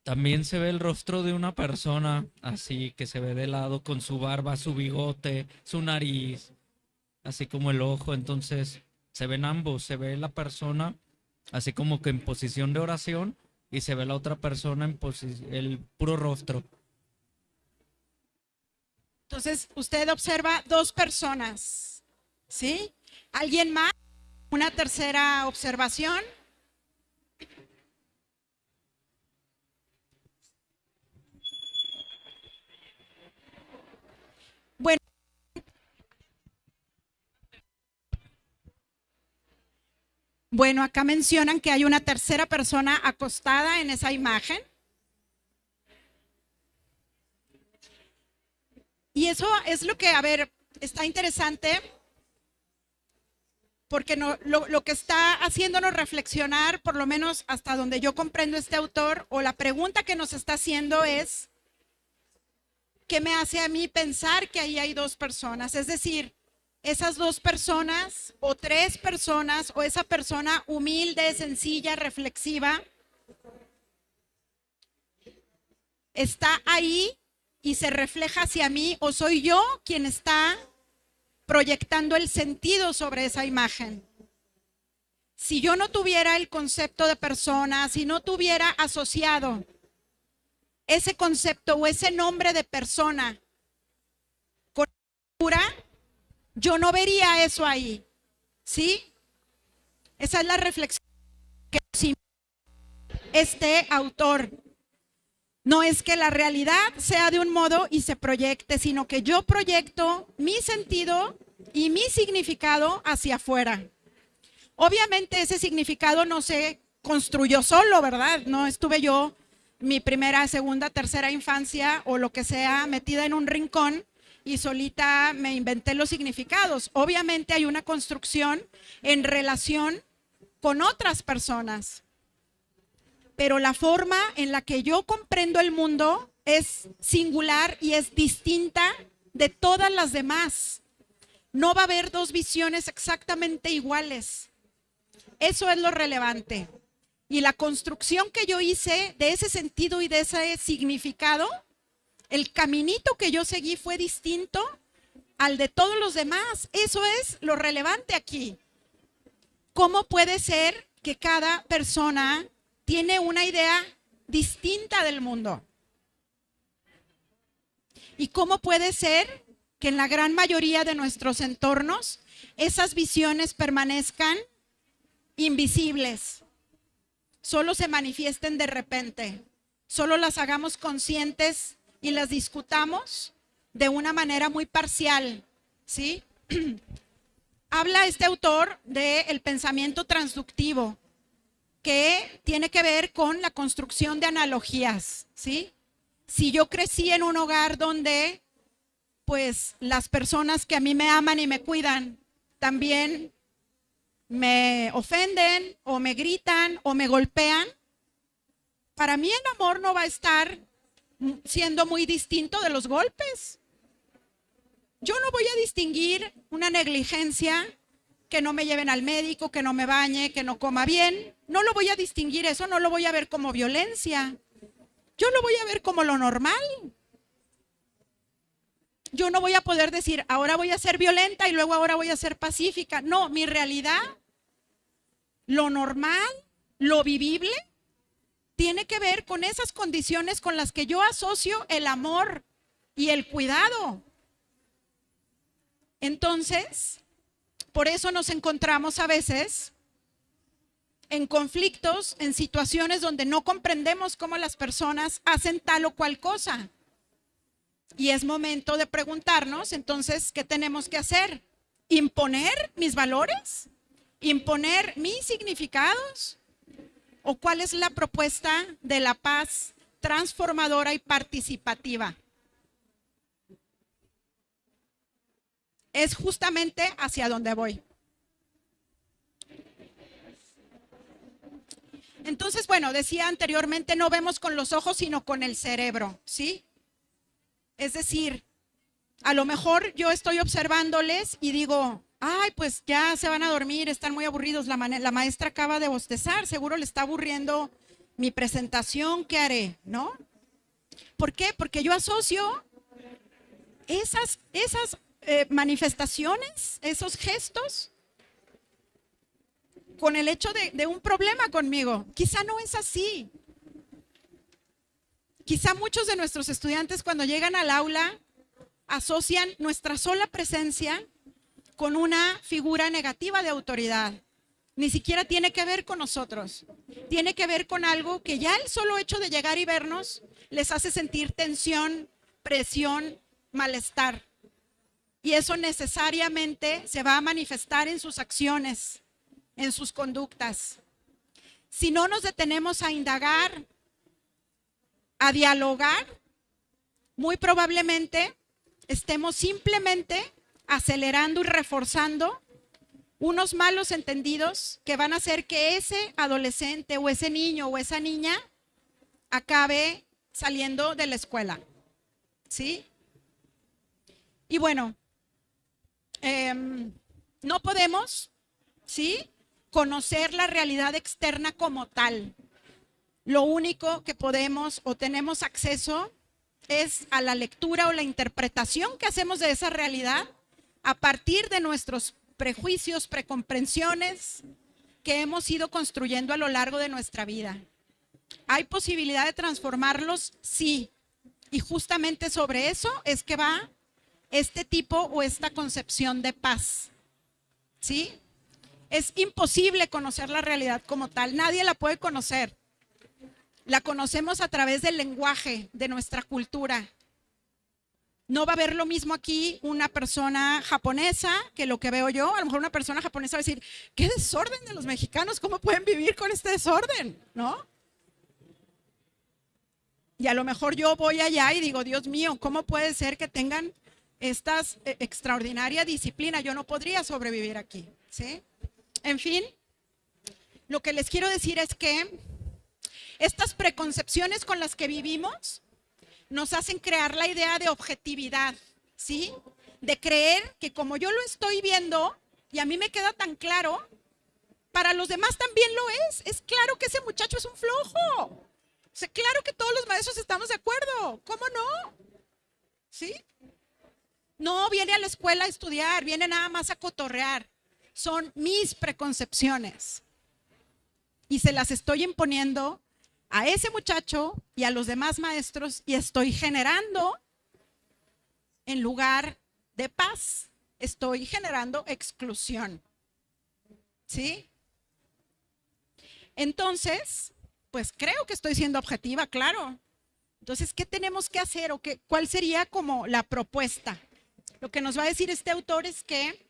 También se ve el rostro de una persona así que se ve de lado con su barba, su bigote, su nariz, así como el ojo. Entonces se ven ambos, se ve la persona así como que en posición de oración y se ve la otra persona en el puro rostro. Entonces, usted observa dos personas, ¿sí? ¿Alguien más? ¿Una tercera observación? Bueno. Bueno, acá mencionan que hay una tercera persona acostada en esa imagen. Y eso es lo que, a ver, está interesante. porque lo que está haciéndonos reflexionar, por lo menos hasta donde yo comprendo este autor, o la pregunta que nos está haciendo es, ¿qué me hace a mí pensar que ahí hay dos personas? Es decir, esas dos personas o tres personas o esa persona humilde, sencilla, reflexiva, está ahí y se refleja hacia mí, o soy yo quien está proyectando el sentido sobre esa imagen. Si yo no tuviera el concepto de persona, si no tuviera asociado ese concepto o ese nombre de persona con figura, yo no vería eso ahí, ¿sí? Esa es la reflexión que este autor. No es que la realidad sea de un modo y se proyecte, sino que yo proyecto mi sentido y mi significado hacia afuera. Obviamente ese significado no se construyó solo, ¿verdad? No estuve yo mi primera, segunda, tercera infancia o lo que sea metida en un rincón y solita me inventé los significados. Obviamente hay una construcción en relación con otras personas. Pero la forma en la que yo comprendo el mundo es singular y es distinta de todas las demás. No va a haber dos visiones exactamente iguales. Eso es lo relevante. Y la construcción que yo hice de ese sentido y de ese significado, el caminito que yo seguí fue distinto al de todos los demás. Eso es lo relevante aquí. ¿Cómo puede ser que cada persona tiene una idea distinta del mundo? ¿Y cómo puede ser que en la gran mayoría de nuestros entornos esas visiones permanezcan invisibles? Solo se manifiesten de repente, solo las hagamos conscientes y las discutamos de una manera muy parcial, ¿sí? Habla este autor del pensamiento transductivo, que tiene que ver con la construcción de analogías, ¿sí? Si yo crecí en un hogar donde, pues, las personas que a mí me aman y me cuidan también me ofenden o me gritan o me golpean, para mí el amor no va a estar siendo muy distinto de los golpes. Yo no voy a distinguir una negligencia, que no me lleven al médico, que no me bañe, que no coma bien. No lo voy a distinguir eso, no lo voy a ver como violencia. Yo lo voy a ver como lo normal. Yo no voy a poder decir, ahora voy a ser violenta y luego ahora voy a ser pacífica. No, mi realidad, lo normal, lo vivible, tiene que ver con esas condiciones con las que yo asocio el amor y el cuidado. Entonces, por eso nos encontramos a veces en conflictos, en situaciones donde no comprendemos cómo las personas hacen tal o cual cosa. Y es momento de preguntarnos, entonces, ¿qué tenemos que hacer? ¿Imponer mis valores? ¿Imponer mis significados? ¿O cuál es la propuesta de la paz transformadora y participativa? Es justamente hacia donde voy. Entonces, bueno, decía anteriormente, no vemos con los ojos, sino con el cerebro, ¿sí? Es decir, a lo mejor yo estoy observándoles y digo, ay, pues ya se van a dormir, están muy aburridos, la maestra acaba de bostezar, seguro le está aburriendo mi presentación, ¿qué haré? ¿No? ¿Por qué? Porque yo asocio esas manifestaciones, esos gestos, con el hecho de un problema conmigo. Quizá no es así. Quizá muchos de nuestros estudiantes cuando llegan al aula asocian nuestra sola presencia con una figura negativa de autoridad. Ni siquiera tiene que ver con nosotros. Tiene que ver con algo que ya el solo hecho de llegar y vernos les hace sentir tensión, presión, malestar. Y eso necesariamente se va a manifestar en sus acciones, en sus conductas. Si no nos detenemos a indagar, a dialogar, muy probablemente estemos simplemente acelerando y reforzando unos malos entendidos que van a hacer que ese adolescente o ese niño o esa niña acabe saliendo de la escuela, ¿sí? Y bueno, no podemos, ¿sí?, conocer la realidad externa como tal. Lo único que podemos o tenemos acceso es a la lectura o la interpretación que hacemos de esa realidad a partir de nuestros prejuicios, precomprensiones que hemos ido construyendo a lo largo de nuestra vida. ¿Hay posibilidad de transformarlos? Sí. Y justamente sobre eso es que va este tipo o esta concepción de paz. ¿Sí? Es imposible conocer la realidad como tal. Nadie la puede conocer. La conocemos a través del lenguaje de nuestra cultura. No va a haber lo mismo aquí una persona japonesa que lo que veo yo. A lo mejor una persona japonesa va a decir, qué desorden de los mexicanos, ¿cómo pueden vivir con este desorden? ¿No? Y a lo mejor yo voy allá y digo, Dios mío, ¿cómo puede ser que tengan esta extraordinaria disciplina? Yo no podría sobrevivir aquí, ¿sí? En fin, lo que les quiero decir es que estas preconcepciones con las que vivimos nos hacen crear la idea de objetividad, ¿sí? De creer que como yo lo estoy viendo y a mí me queda tan claro, para los demás también lo es. Es claro que ese muchacho es un flojo. O sea, claro que todos los maestros estamos de acuerdo. ¿Cómo no? ¿Sí? No viene a la escuela a estudiar, viene nada más a cotorrear. Son mis preconcepciones. Y se las estoy imponiendo a ese muchacho y a los demás maestros y estoy generando, en lugar de paz, estoy generando exclusión. ¿Sí? Entonces, pues creo que estoy siendo objetiva, claro. Entonces, ¿qué tenemos que hacer o cuál sería como la propuesta? Lo que nos va a decir este autor es que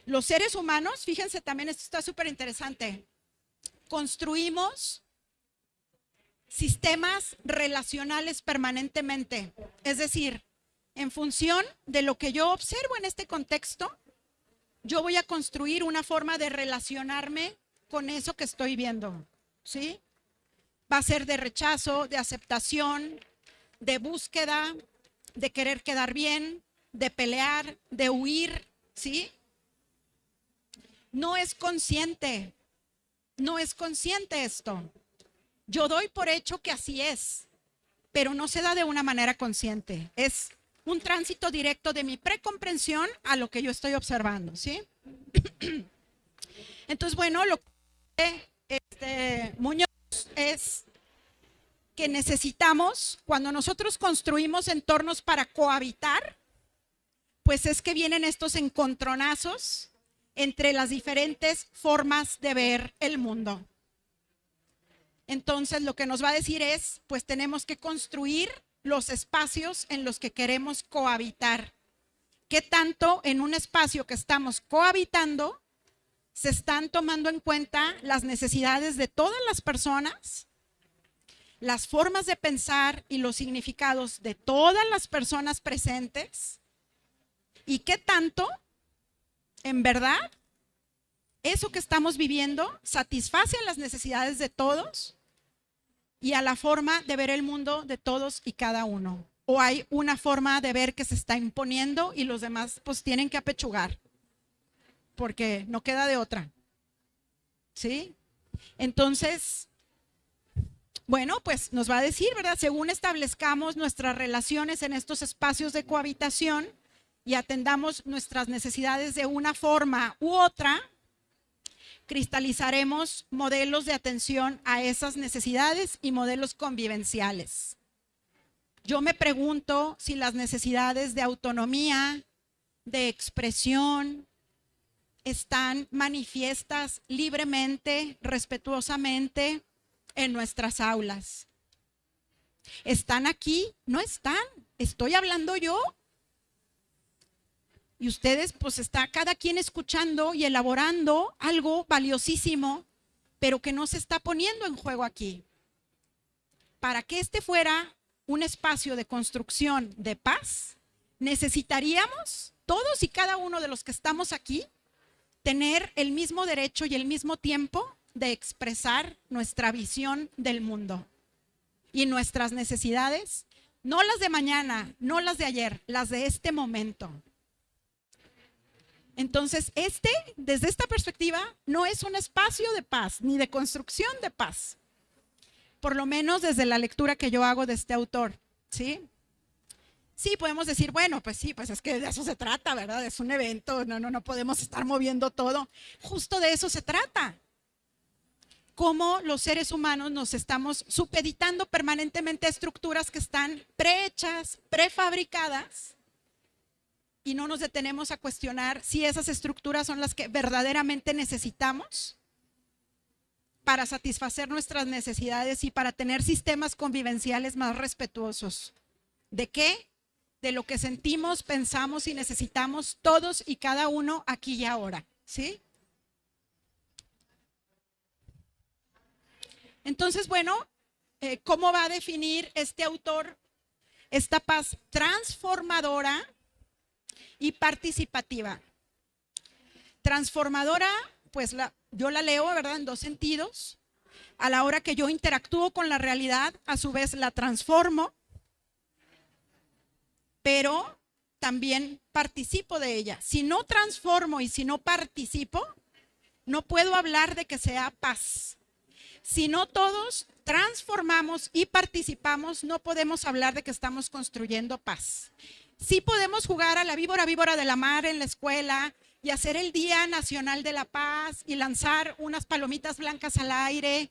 los seres humanos, fíjense también, esto está súper interesante, construimos sistemas relacionales permanentemente. Es decir, en función de lo que yo observo en este contexto, yo voy a construir una forma de relacionarme con eso que estoy viendo, ¿sí? Va a ser de rechazo, de aceptación, de búsqueda, de querer quedar bien, de pelear, de huir, ¿sí? No es consciente esto. Yo doy por hecho que así es, pero no se da de una manera consciente. Es un tránsito directo de mi precomprensión a lo que yo estoy observando, ¿sí? Entonces, bueno, lo que Muñoz es que necesitamos, cuando nosotros construimos entornos para cohabitar, pues es que vienen estos encontronazos entre las diferentes formas de ver el mundo. Entonces, lo que nos va a decir es, pues tenemos que construir los espacios en los que queremos cohabitar. ¿Qué tanto en un espacio que estamos cohabitando se están tomando en cuenta las necesidades de todas las personas, las formas de pensar y los significados de todas las personas presentes? ¿Y qué tanto, en verdad, eso que estamos viviendo satisface a las necesidades de todos y a la forma de ver el mundo de todos y cada uno? ¿O hay una forma de ver que se está imponiendo y los demás pues tienen que apechugar? Porque no queda de otra. ¿Sí? Entonces, bueno, pues nos va a decir, ¿verdad? Según establezcamos nuestras relaciones en estos espacios de cohabitación y atendamos nuestras necesidades de una forma u otra, cristalizaremos modelos de atención a esas necesidades y modelos convivenciales. Yo me pregunto si las necesidades de autonomía, de expresión, están manifiestas libremente, respetuosamente en nuestras aulas. ¿Están aquí? No están. ¿Estoy hablando yo? Y ustedes, pues está cada quien escuchando y elaborando algo valiosísimo, pero que no se está poniendo en juego aquí. Para que este fuera un espacio de construcción de paz, necesitaríamos todos y cada uno de los que estamos aquí, tener el mismo derecho y el mismo tiempo de expresar nuestra visión del mundo y nuestras necesidades, no las de mañana, no las de ayer, las de este momento. Entonces, desde esta perspectiva, no es un espacio de paz, ni de construcción de paz. Por lo menos desde la lectura que yo hago de este autor, ¿sí? Sí, podemos decir, bueno, pues sí, pues es que de eso se trata, ¿verdad? Es un evento, no podemos estar moviendo todo. Justo de eso se trata. Cómo los seres humanos nos estamos supeditando permanentemente a estructuras que están prehechas, prefabricadas, y no nos detenemos a cuestionar si esas estructuras son las que verdaderamente necesitamos para satisfacer nuestras necesidades y para tener sistemas convivenciales más respetuosos. ¿De qué? De lo que sentimos, pensamos y necesitamos todos y cada uno aquí y ahora, ¿sí? Entonces, bueno, ¿cómo va a definir este autor esta paz transformadora y participativa? Transformadora, pues yo la leo, ¿verdad?, en dos sentidos. A la hora que yo interactúo con la realidad, a su vez la transformo, pero también participo de ella. Si no transformo y si no participo, no puedo hablar de que sea paz. Si no todos transformamos y participamos, no podemos hablar de que estamos construyendo paz. Sí podemos jugar a la víbora de la mar en la escuela y hacer el Día Nacional de la Paz y lanzar unas palomitas blancas al aire.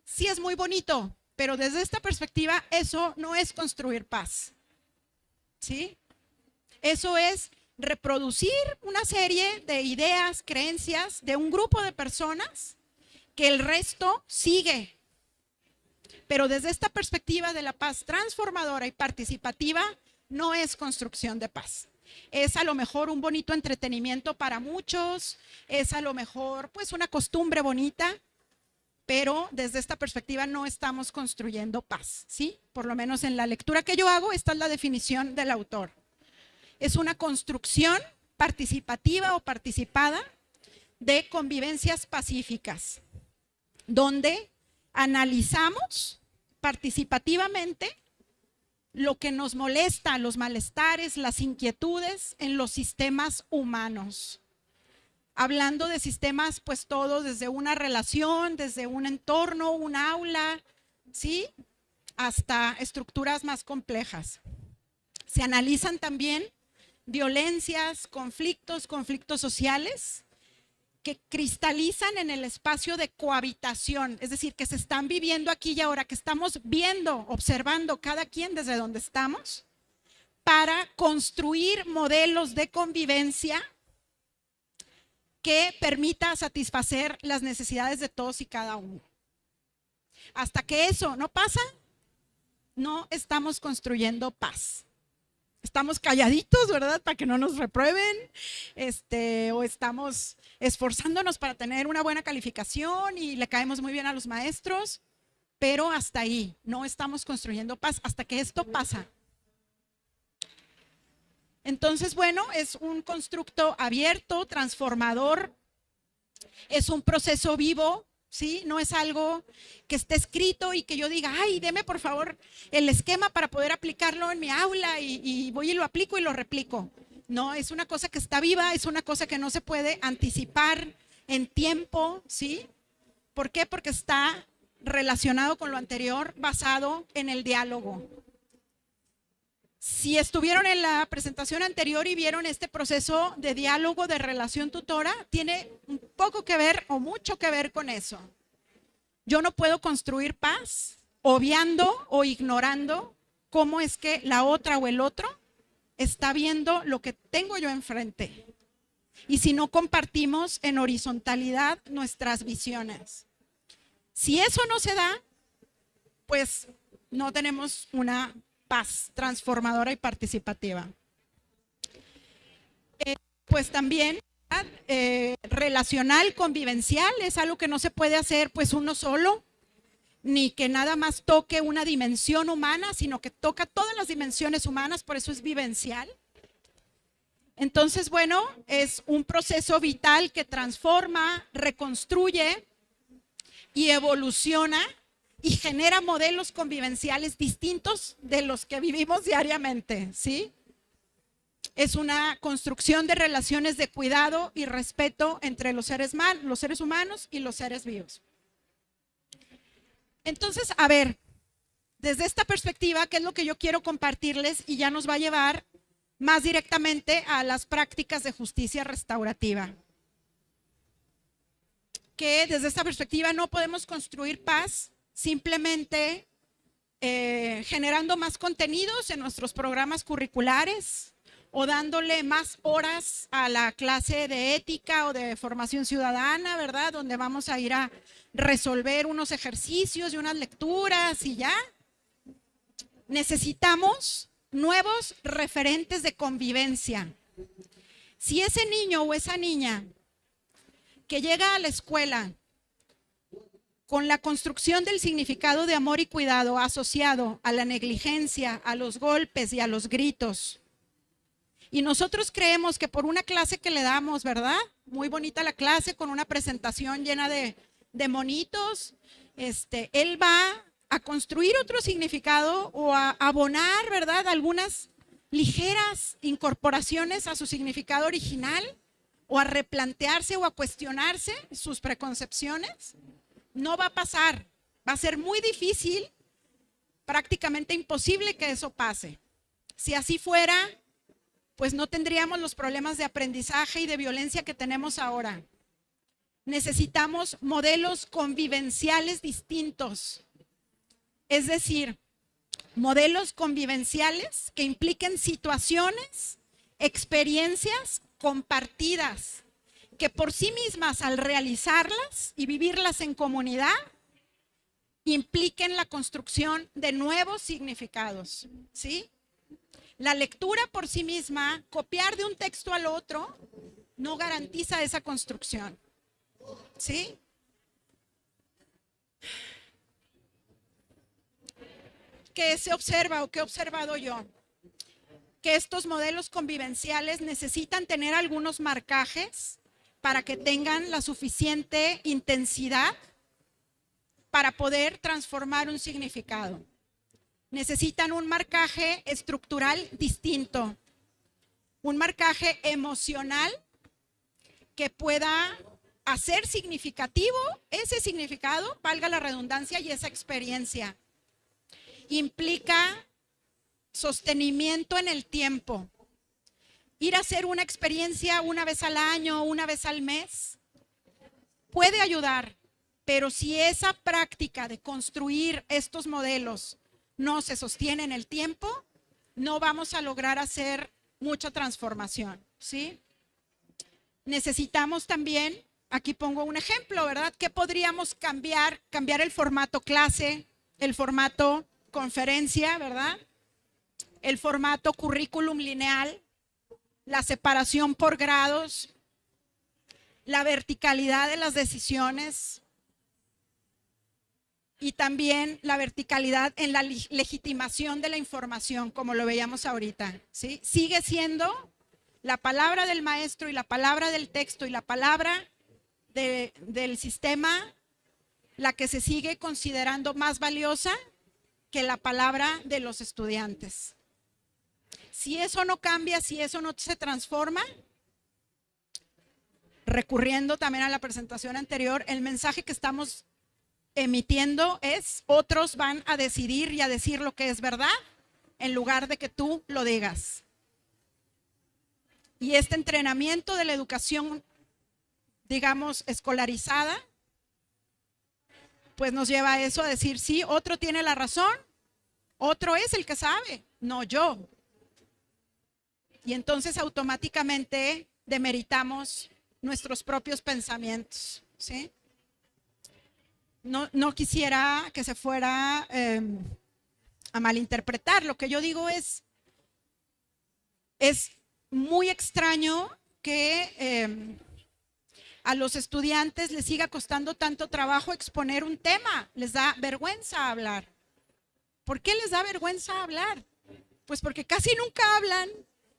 Sí es muy bonito, pero desde esta perspectiva eso no es construir paz, ¿sí? Eso es reproducir una serie de ideas, creencias de un grupo de personas que el resto sigue. Pero desde esta perspectiva de la paz transformadora y participativa, no es construcción de paz. Es a lo mejor un bonito entretenimiento para muchos, es a lo mejor pues una costumbre bonita, pero desde esta perspectiva no estamos construyendo paz, ¿sí? Por lo menos en la lectura que yo hago, esta es la definición del autor. Es una construcción participativa o participada de convivencias pacíficas, donde analizamos participativamente lo que nos molesta, los malestares, las inquietudes en los sistemas humanos. Hablando de sistemas, pues todo desde una relación, desde un entorno, un aula, ¿sí? Hasta estructuras más complejas. Se analizan también violencias, conflictos sociales que cristalizan en el espacio de cohabitación, es decir, que se están viviendo aquí y ahora, que estamos viendo, observando cada quien desde donde estamos, para construir modelos de convivencia que permita satisfacer las necesidades de todos y cada uno. Hasta que eso no pasa, no estamos construyendo paz. Estamos calladitos, ¿verdad?, para que no nos reprueben, o estamos esforzándonos para tener una buena calificación y le caemos muy bien a los maestros, pero hasta ahí, no estamos construyendo paz hasta que esto pasa. Entonces, bueno, es un constructo abierto, transformador, es un proceso vivo, ¿sí? No es algo que esté escrito y que yo diga, ay, deme por favor el esquema para poder aplicarlo en mi aula y voy y lo aplico y lo replico. No, es una cosa que está viva, es una cosa que no se puede anticipar en tiempo, ¿sí? ¿Por qué? Porque está relacionado con lo anterior, basado en el diálogo. Si estuvieron en la presentación anterior y vieron este proceso de diálogo, de relación tutora, tiene un poco que ver o mucho que ver con eso. Yo no puedo construir paz obviando o ignorando cómo es que la otra o el otro está viendo lo que tengo yo enfrente. Y si no compartimos en horizontalidad nuestras visiones. Si eso no se da, pues no tenemos una paz transformadora y participativa. Pues también relacional, convivencial, es algo que no se puede hacer pues uno solo, ni que nada más toque una dimensión humana, sino que toca todas las dimensiones humanas, por eso es vivencial. Entonces, bueno, es un proceso vital que transforma, reconstruye y evoluciona y genera modelos convivenciales distintos de los que vivimos diariamente, ¿sí? Es una construcción de relaciones de cuidado y respeto entre los seres humanos y los seres vivos. Entonces, a ver, desde esta perspectiva, ¿qué es lo que yo quiero compartirles? Y ya nos va a llevar más directamente a las prácticas de justicia restaurativa. Que desde esta perspectiva no podemos construir paz simplemente generando más contenidos en nuestros programas curriculares o dándole más horas a la clase de ética o de formación ciudadana, ¿verdad? Donde vamos a ir a resolver unos ejercicios y unas lecturas y ya. Necesitamos nuevos referentes de convivencia. Si ese niño o esa niña que llega a la escuela con la construcción del significado de amor y cuidado asociado a la negligencia, a los golpes y a los gritos, y nosotros creemos que por una clase que le damos, ¿verdad? Muy bonita la clase con una presentación llena de monitos, él va a construir otro significado o a abonar, ¿verdad? Algunas ligeras incorporaciones a su significado original o a replantearse o a cuestionarse sus preconcepciones. No va a pasar, va a ser muy difícil, prácticamente imposible que eso pase. Si así fuera, pues no tendríamos los problemas de aprendizaje y de violencia que tenemos ahora. Necesitamos modelos convivenciales distintos. Es decir, modelos convivenciales que impliquen situaciones, experiencias compartidas, que por sí mismas al realizarlas y vivirlas en comunidad, impliquen la construcción de nuevos significados, ¿sí? La lectura por sí misma, copiar de un texto al otro, no garantiza esa construcción, ¿sí? ¿Qué se observa o qué he observado yo? Que estos modelos convivenciales necesitan tener algunos marcajes para que tengan la suficiente intensidad para poder transformar un significado. Necesitan un marcaje estructural distinto, un marcaje emocional que pueda hacer significativo ese significado, valga la redundancia, y esa experiencia. Implica sostenimiento en el tiempo. Ir a hacer una experiencia una vez al año, una vez al mes, puede ayudar, pero si esa práctica de construir estos modelos no se sostiene en el tiempo, no vamos a lograr hacer mucha transformación, ¿sí? Necesitamos también, aquí pongo un ejemplo, ¿verdad? ¿Qué podríamos cambiar? Cambiar el formato clase, el formato conferencia, ¿verdad? El formato currículum lineal, la separación por grados, la verticalidad de las decisiones y también la verticalidad en la legitimación de la información, como lo veíamos ahorita, ¿sí? Sigue siendo la palabra del maestro y la palabra del texto y la palabra del sistema la que se sigue considerando más valiosa que la palabra de los estudiantes. Si eso no cambia, si eso no se transforma, recurriendo también a la presentación anterior, el mensaje que estamos emitiendo es: otros van a decidir y a decir lo que es verdad en lugar de que tú lo digas. Y este entrenamiento de la educación, digamos, escolarizada, pues nos lleva a eso, a decir, sí, otro tiene la razón, otro es el que sabe, no yo. Y entonces automáticamente demeritamos nuestros propios pensamientos, ¿sí? No quisiera que se fuera a malinterpretar. Lo que yo digo es muy extraño que a los estudiantes les siga costando tanto trabajo exponer un tema. Les da vergüenza hablar. ¿Por qué les da vergüenza hablar? Pues porque casi nunca hablan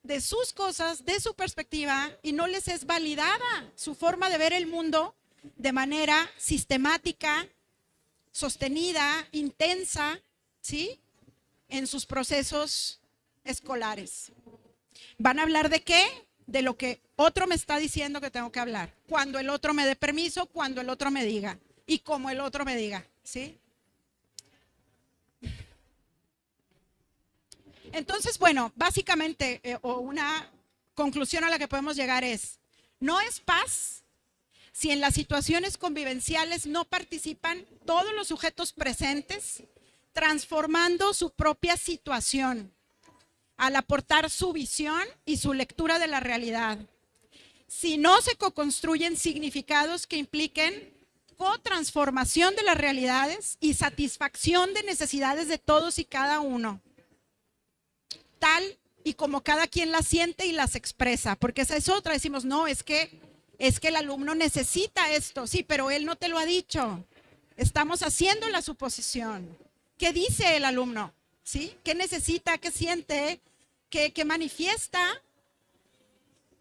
de sus cosas, de su perspectiva, y no les es validada su forma de ver el mundo de manera sistemática, sostenida, intensa, ¿sí? En sus procesos escolares. ¿Van a hablar de qué? De lo que otro me está diciendo que tengo que hablar. Cuando el otro me dé permiso, cuando el otro me diga y como el otro me diga, ¿sí? Entonces, bueno, básicamente, o una conclusión a la que podemos llegar es, no es paz si en las situaciones convivenciales no participan todos los sujetos presentes, transformando su propia situación al aportar su visión y su lectura de la realidad. Si no se co-construyen significados que impliquen co-transformación de las realidades y satisfacción de necesidades de todos y cada uno, tal y como cada quien las siente y las expresa, porque esa es otra. Decimos, no, es que el alumno necesita esto, sí, pero él no te lo ha dicho. Estamos haciendo la suposición. ¿Qué dice el alumno? ¿Sí? ¿Qué necesita? ¿Qué siente? ¿Qué manifiesta?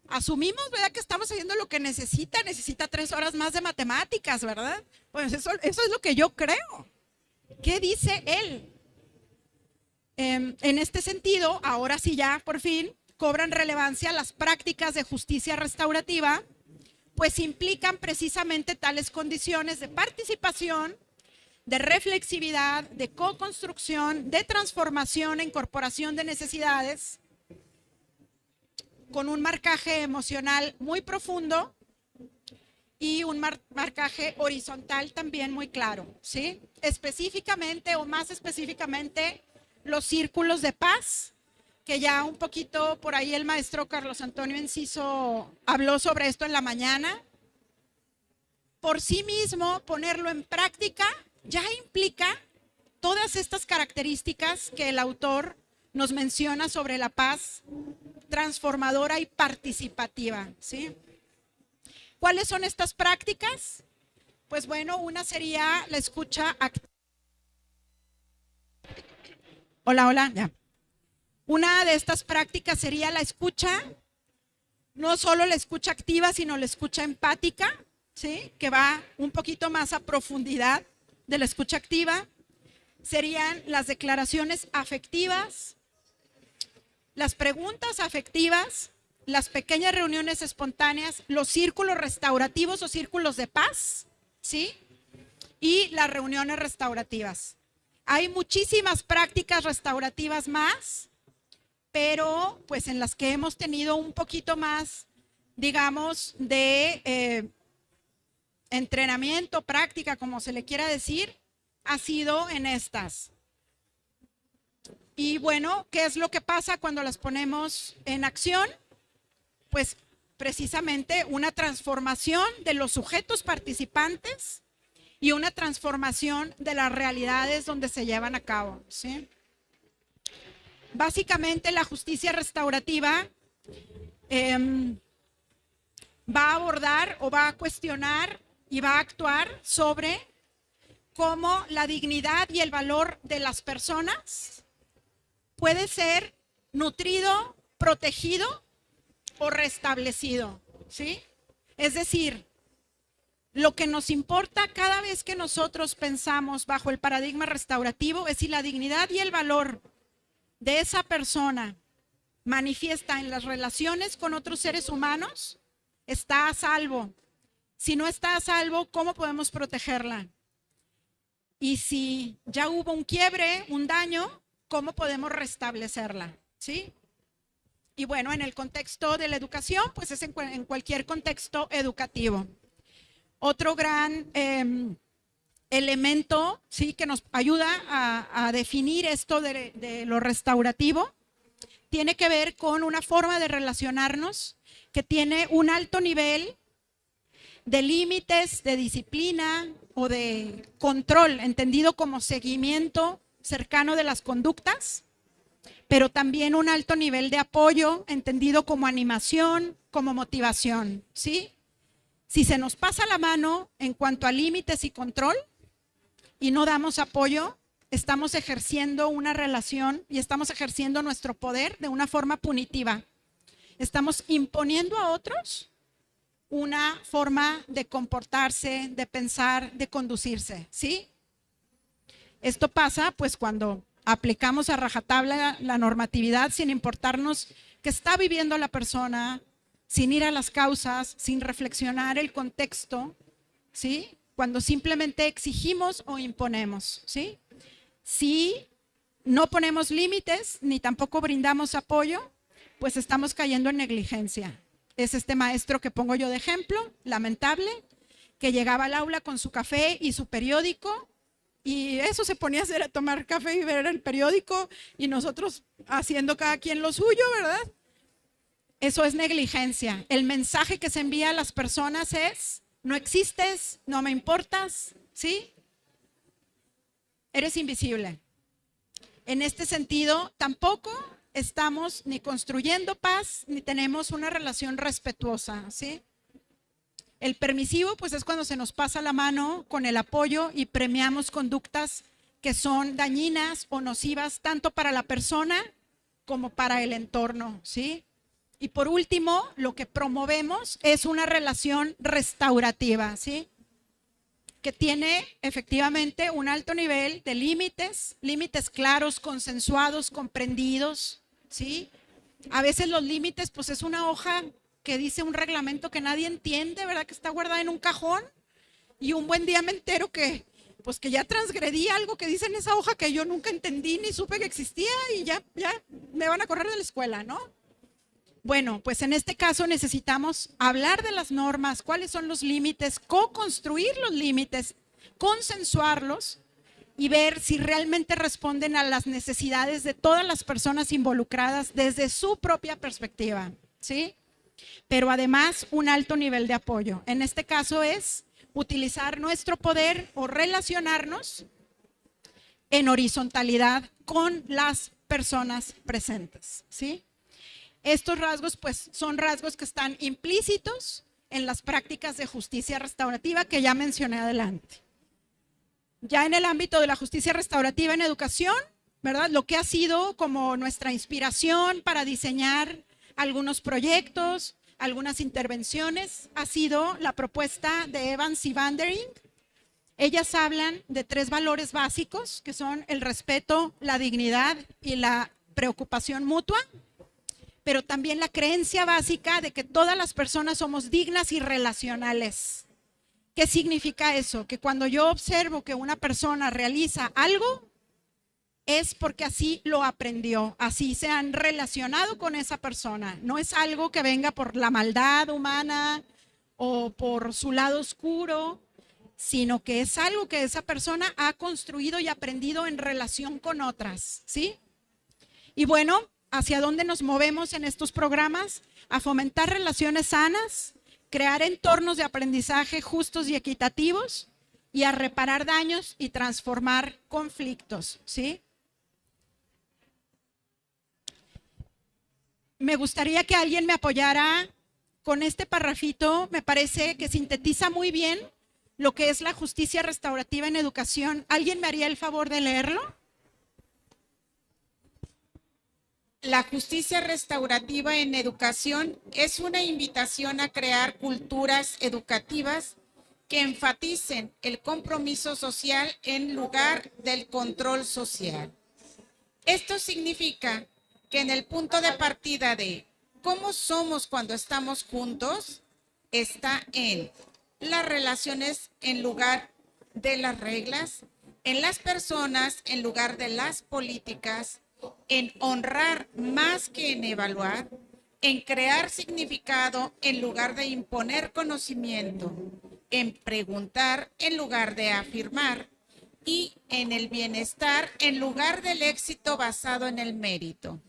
Asumimos, ¿verdad?, que estamos haciendo lo que necesita. Necesita 3 horas más de matemáticas, ¿verdad? Pues eso es lo que yo creo. ¿Qué dice él? En este sentido, ahora sí ya, por fin, cobran relevancia las prácticas de justicia restaurativa, pues implican precisamente tales condiciones de participación, de reflexividad, de co-construcción, de transformación e incorporación de necesidades, con un marcaje emocional muy profundo y un marcaje horizontal también muy claro, ¿sí? Específicamente o más específicamente, los círculos de paz, que ya un poquito por ahí el maestro Carlos Antonio Enciso habló sobre esto en la mañana. Por sí mismo, ponerlo en práctica ya implica todas estas características que el autor nos menciona sobre la paz transformadora y participativa, ¿sí? ¿Cuáles son estas prácticas? Pues bueno, una sería la escucha activa. Hola, ya. Una de estas prácticas sería la escucha, no solo la escucha activa, sino la escucha empática, ¿sí? Que va un poquito más a profundidad de la escucha activa. Serían las declaraciones afectivas, las preguntas afectivas, las pequeñas reuniones espontáneas, los círculos restaurativos o círculos de paz, ¿sí? Y las reuniones restaurativas. Hay muchísimas prácticas restaurativas más, pero pues en las que hemos tenido un poquito más, digamos, de entrenamiento, práctica, como se le quiera decir, ha sido en estas. Y bueno, ¿qué es lo que pasa cuando las ponemos en acción? Pues precisamente una transformación de los sujetos participantes y una transformación de las realidades donde se llevan a cabo, ¿sí? Básicamente la justicia restaurativa va a abordar o va a cuestionar y va a actuar sobre cómo la dignidad y el valor de las personas puede ser nutrido, protegido o restablecido, ¿sí? Es decir, lo que nos importa cada vez que nosotros pensamos bajo el paradigma restaurativo es si la dignidad y el valor de esa persona manifiesta en las relaciones con otros seres humanos, está a salvo. Si no está a salvo, ¿cómo podemos protegerla? Y si ya hubo un quiebre, un daño, ¿cómo podemos restablecerla? ¿Sí? Y bueno, en el contexto de la educación, pues es en cualquier contexto educativo. Otro gran elemento, ¿sí?, que nos ayuda a definir esto de lo restaurativo, tiene que ver con una forma de relacionarnos que tiene un alto nivel de límites, de disciplina o de control, entendido como seguimiento cercano de las conductas, pero también un alto nivel de apoyo, entendido como animación, como motivación, ¿sí? Si se nos pasa la mano en cuanto a límites y control y no damos apoyo, estamos ejerciendo una relación y estamos ejerciendo nuestro poder de una forma punitiva. Estamos imponiendo a otros una forma de comportarse, de pensar, de conducirse, ¿sí? Esto pasa pues cuando aplicamos a rajatabla la normatividad sin importarnos qué está viviendo la persona, sin ir a las causas, sin reflexionar el contexto, ¿sí? Cuando simplemente exigimos o imponemos, ¿sí? Si no ponemos límites ni tampoco brindamos apoyo, pues estamos cayendo en negligencia. Es este maestro que pongo yo de ejemplo, lamentable, que llegaba al aula con su café y su periódico, y eso se ponía a hacer, a tomar café y ver el periódico, y nosotros haciendo cada quien lo suyo, ¿verdad? Eso es negligencia. El mensaje que se envía a las personas es: no existes, no me importas, ¿sí? Eres invisible. En este sentido, tampoco estamos ni construyendo paz, ni tenemos una relación respetuosa, ¿sí? El permisivo, pues, es cuando se nos pasa la mano con el apoyo y premiamos conductas que son dañinas o nocivas tanto para la persona como para el entorno, ¿sí? Y por último, lo que promovemos es una relación restaurativa, ¿sí? Que tiene efectivamente un alto nivel de límites, límites claros, consensuados, comprendidos, ¿sí? A veces los límites, pues, es una hoja que dice un reglamento que nadie entiende, ¿verdad? Que está guardada en un cajón, y un buen día me entero que, pues, que ya transgredí algo que dice en esa hoja que yo nunca entendí ni supe que existía, y ya me van a correr de la escuela, ¿no? Bueno, pues en este caso necesitamos hablar de las normas, cuáles son los límites, co-construir los límites, consensuarlos y ver si realmente responden a las necesidades de todas las personas involucradas desde su propia perspectiva, ¿sí? Pero además un alto nivel de apoyo. En este caso es utilizar nuestro poder o relacionarnos en horizontalidad con las personas presentes, ¿sí? Estos rasgos, pues, son rasgos que están implícitos en las prácticas de justicia restaurativa que ya mencioné adelante. Ya en el ámbito de la justicia restaurativa en educación, ¿verdad? Lo que ha sido como nuestra inspiración para diseñar algunos proyectos, algunas intervenciones, ha sido la propuesta de Evans y Vandering. Ellas hablan de 3 valores básicos, que son el respeto, la dignidad y la preocupación mutua, pero también la creencia básica de que todas las personas somos dignas y relacionales. ¿Qué significa eso? Que cuando yo observo que una persona realiza algo, es porque así lo aprendió, así se han relacionado con esa persona. No es algo que venga por la maldad humana o por su lado oscuro, sino que es algo que esa persona ha construido y aprendido en relación con otras, ¿sí? Y bueno, ¿hacia dónde nos movemos en estos programas? A fomentar relaciones sanas, crear entornos de aprendizaje justos y equitativos y a reparar daños y transformar conflictos, ¿sí? Me gustaría que alguien me apoyara con este parrafito. Me parece que sintetiza muy bien lo que es la justicia restaurativa en educación. ¿Alguien me haría el favor de leerlo? La justicia restaurativa en educación es una invitación a crear culturas educativas que enfaticen el compromiso social en lugar del control social. Esto significa que en el punto de partida de cómo somos cuando estamos juntos, está en las relaciones en lugar de las reglas, en las personas en lugar de las políticas, en honrar más que en evaluar, en crear significado en lugar de imponer conocimiento, en preguntar en lugar de afirmar y en el bienestar en lugar del éxito basado en el mérito.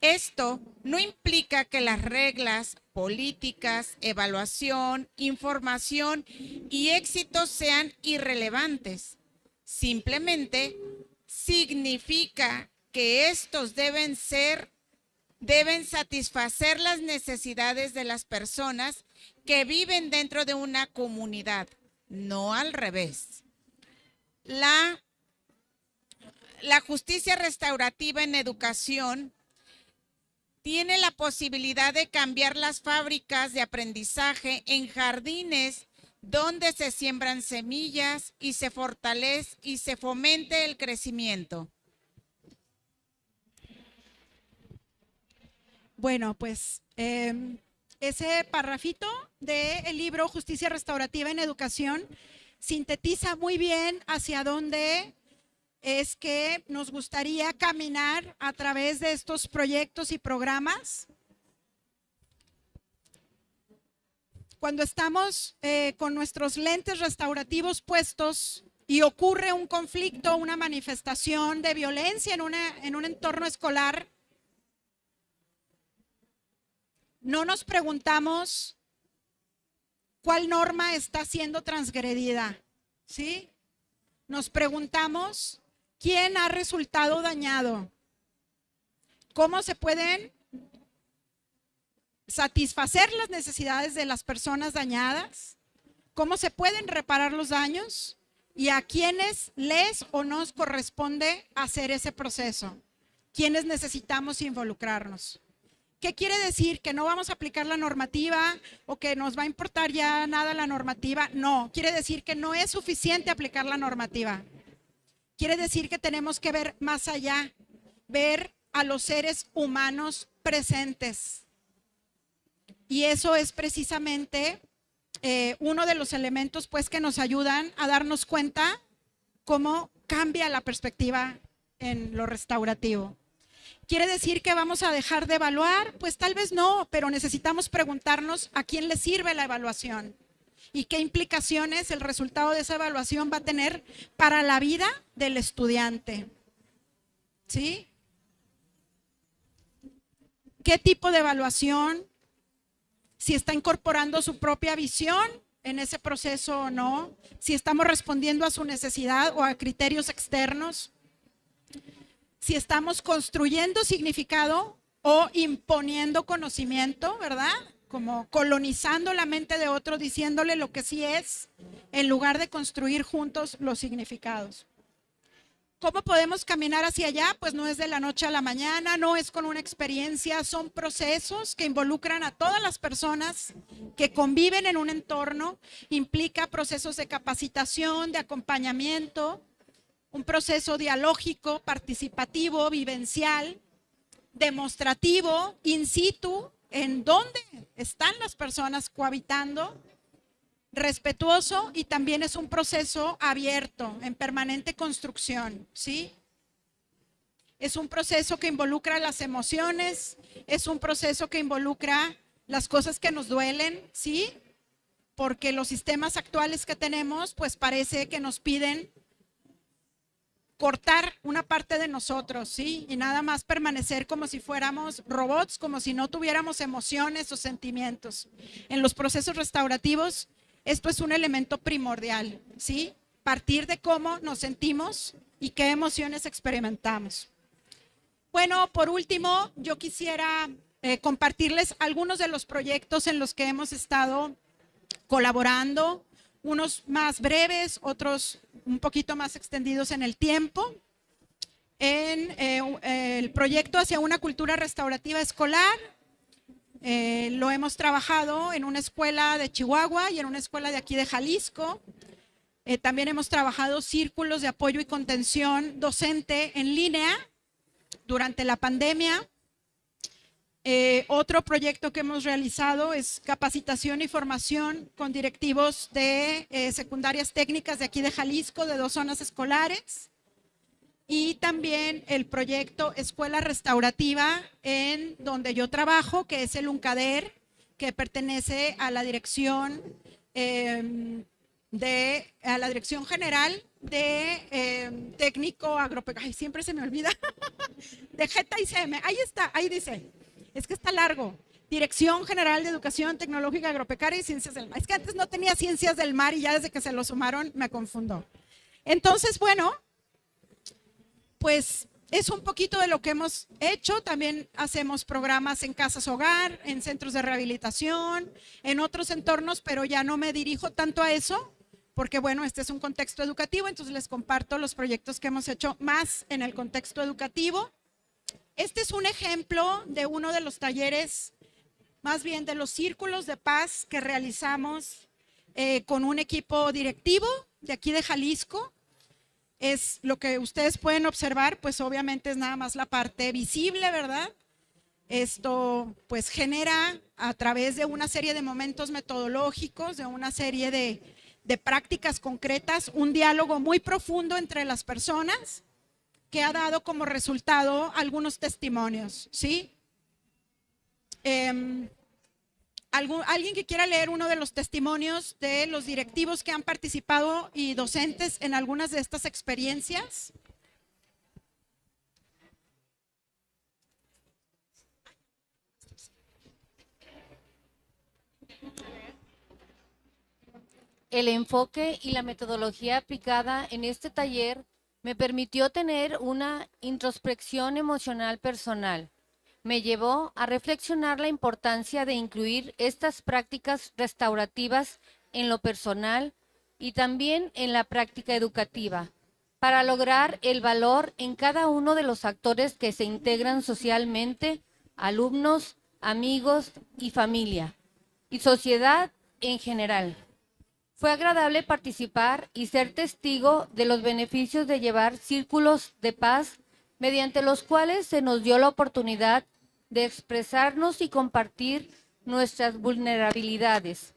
Esto no implica que las reglas, políticas, evaluación, información y éxito sean irrelevantes. Simplemente significa que estos deben satisfacer las necesidades de las personas que viven dentro de una comunidad, no al revés. La justicia restaurativa en educación tiene la posibilidad de cambiar las fábricas de aprendizaje en jardines donde se siembran semillas y se fortalece y se fomente el crecimiento? Bueno, pues ese parrafito del libro Justicia Restaurativa en Educación sintetiza muy bien hacia dónde es que nos gustaría caminar a través de estos proyectos y programas. Cuando estamos con nuestros lentes restaurativos puestos y ocurre un conflicto, una manifestación de violencia en un entorno escolar, no nos preguntamos cuál norma está siendo transgredida, ¿sí? Nos preguntamos quién ha resultado dañado, cómo se pueden satisfacer las necesidades de las personas dañadas, cómo se pueden reparar los daños y a quiénes les o nos corresponde hacer ese proceso, quiénes necesitamos involucrarnos. ¿Qué quiere decir? ¿Que no vamos a aplicar la normativa o que nos va a importar ya nada la normativa? No, quiere decir que no es suficiente aplicar la normativa. Quiere decir que tenemos que ver más allá, ver a los seres humanos presentes. Y eso es precisamente uno de los elementos pues, que nos ayudan a darnos cuenta cómo cambia la perspectiva en lo restaurativo. ¿Quiere decir que vamos a dejar de evaluar? Pues tal vez no, pero necesitamos preguntarnos a quién le sirve la evaluación y qué implicaciones el resultado de esa evaluación va a tener para la vida del estudiante. ¿Sí? ¿Qué tipo de evaluación? Si está incorporando su propia visión en ese proceso o no, si estamos respondiendo a su necesidad o a criterios externos, si estamos construyendo significado o imponiendo conocimiento, ¿verdad? Como colonizando la mente de otro, diciéndole lo que sí es, en lugar de construir juntos los significados. ¿Cómo podemos caminar hacia allá? Pues no es de la noche a la mañana, no es con una experiencia, son procesos que involucran a todas las personas que conviven en un entorno, implica procesos de capacitación, de acompañamiento, un proceso dialógico, participativo, vivencial, demostrativo, in situ, en donde están las personas cohabitando, respetuoso, y también es un proceso abierto, en permanente construcción, ¿sí? Es un proceso que involucra las emociones, es un proceso que involucra las cosas que nos duelen, ¿sí? Porque los sistemas actuales que tenemos, pues parece que nos piden cortar una parte de nosotros, ¿sí? Y nada más permanecer como si fuéramos robots, como si no tuviéramos emociones o sentimientos. En los procesos restaurativos, esto es un elemento primordial, ¿sí? Partir de cómo nos sentimos y qué emociones experimentamos. Bueno, por último, yo quisiera compartirles algunos de los proyectos en los que hemos estado colaborando, unos más breves, otros un poquito más extendidos en el tiempo. En el proyecto hacia una cultura restaurativa escolar, lo hemos trabajado en una escuela de Chihuahua y en una escuela de aquí de Jalisco. También hemos trabajado círculos de apoyo y contención docente en línea durante la pandemia. Otro proyecto que hemos realizado es capacitación y formación con directivos de secundarias técnicas de aquí de Jalisco, de 2 zonas escolares. Y también el proyecto Escuela Restaurativa, en donde yo trabajo, que es el UNCADER, que pertenece a la Dirección, a la Dirección General de Técnico Agropecuario. Ay, siempre se me olvida. De JETA y CM. Ahí está, ahí dice. Es que está largo. Dirección General de Educación Tecnológica Agropecuaria y Ciencias del Mar. Es que antes no tenía Ciencias del Mar y ya desde que se lo sumaron me confundo. Entonces, bueno, pues es un poquito de lo que hemos hecho. También hacemos programas en casas hogar, en centros de rehabilitación, en otros entornos, pero ya no me dirijo tanto a eso, porque bueno, este es un contexto educativo, entonces les comparto los proyectos que hemos hecho más en el contexto educativo. Este es un ejemplo de uno de los talleres, más bien de los círculos de paz que realizamos con un equipo directivo de aquí de Jalisco. Es lo que ustedes pueden observar, pues obviamente es nada más la parte visible, ¿verdad? Esto pues genera a través de una serie de momentos metodológicos, de una serie de prácticas concretas, un diálogo muy profundo entre las personas que ha dado como resultado algunos testimonios, ¿sí? ¿Alguien que quiera leer uno de los testimonios de los directivos que han participado y docentes en algunas de estas experiencias? El enfoque y la metodología aplicada en este taller me permitió tener una introspección emocional personal. Me llevó a reflexionar la importancia de incluir estas prácticas restaurativas en lo personal y también en la práctica educativa, para lograr el valor en cada uno de los actores que se integran socialmente, alumnos, amigos y familia, y sociedad en general. Fue agradable participar y ser testigo de los beneficios de llevar círculos de paz mediante los cuales se nos dio la oportunidad de expresarnos y compartir nuestras vulnerabilidades.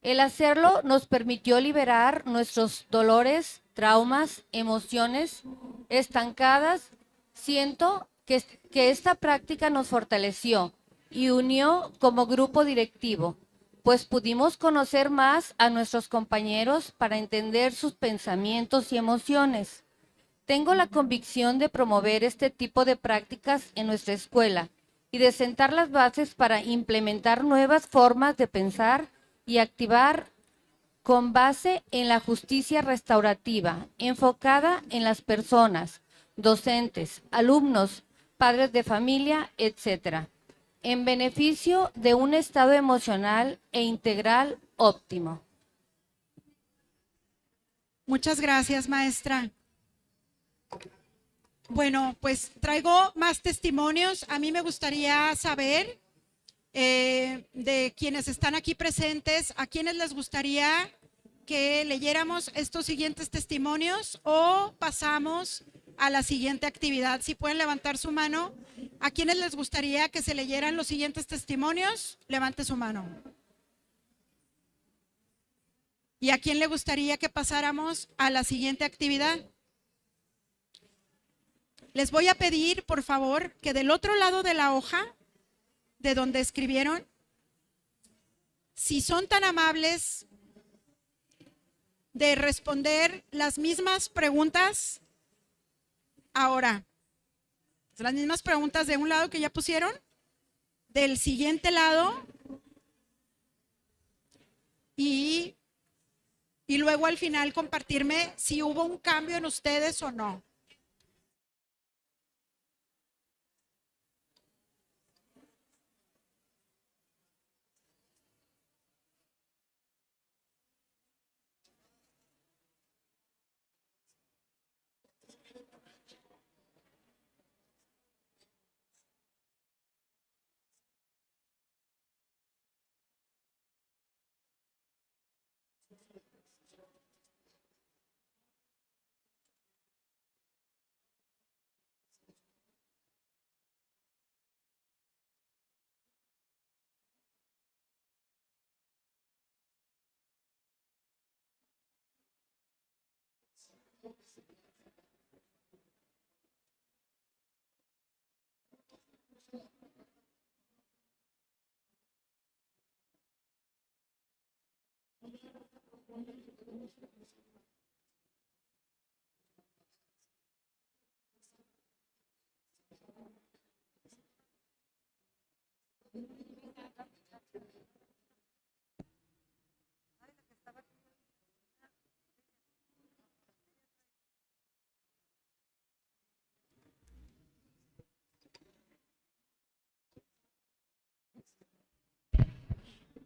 El hacerlo nos permitió liberar nuestros dolores, traumas, emociones estancadas. Siento que esta práctica nos fortaleció y unió como grupo directivo, pues pudimos conocer más a nuestros compañeros para entender sus pensamientos y emociones. Tengo la convicción de promover este tipo de prácticas en nuestra escuela y de sentar las bases para implementar nuevas formas de pensar y activar con base en la justicia restaurativa, enfocada en las personas, docentes, alumnos, padres de familia, etc., en beneficio de un estado emocional e integral óptimo. Muchas gracias, maestra. Bueno, pues traigo más testimonios. A mí me gustaría saber de quienes están aquí presentes, a quienes les gustaría que leyéramos estos siguientes testimonios o pasamos a la siguiente actividad. Si pueden levantar su mano. ¿A quienes les gustaría que se leyeran los siguientes testimonios? Levante su mano. ¿Y a quién le gustaría que pasáramos a la siguiente actividad? Les voy a pedir, por favor, que del otro lado de la hoja, de donde escribieron, si son tan amables de responder las mismas preguntas ahora. Las mismas preguntas de un lado que ya pusieron, del siguiente lado y luego al final compartirme si hubo un cambio en ustedes o no.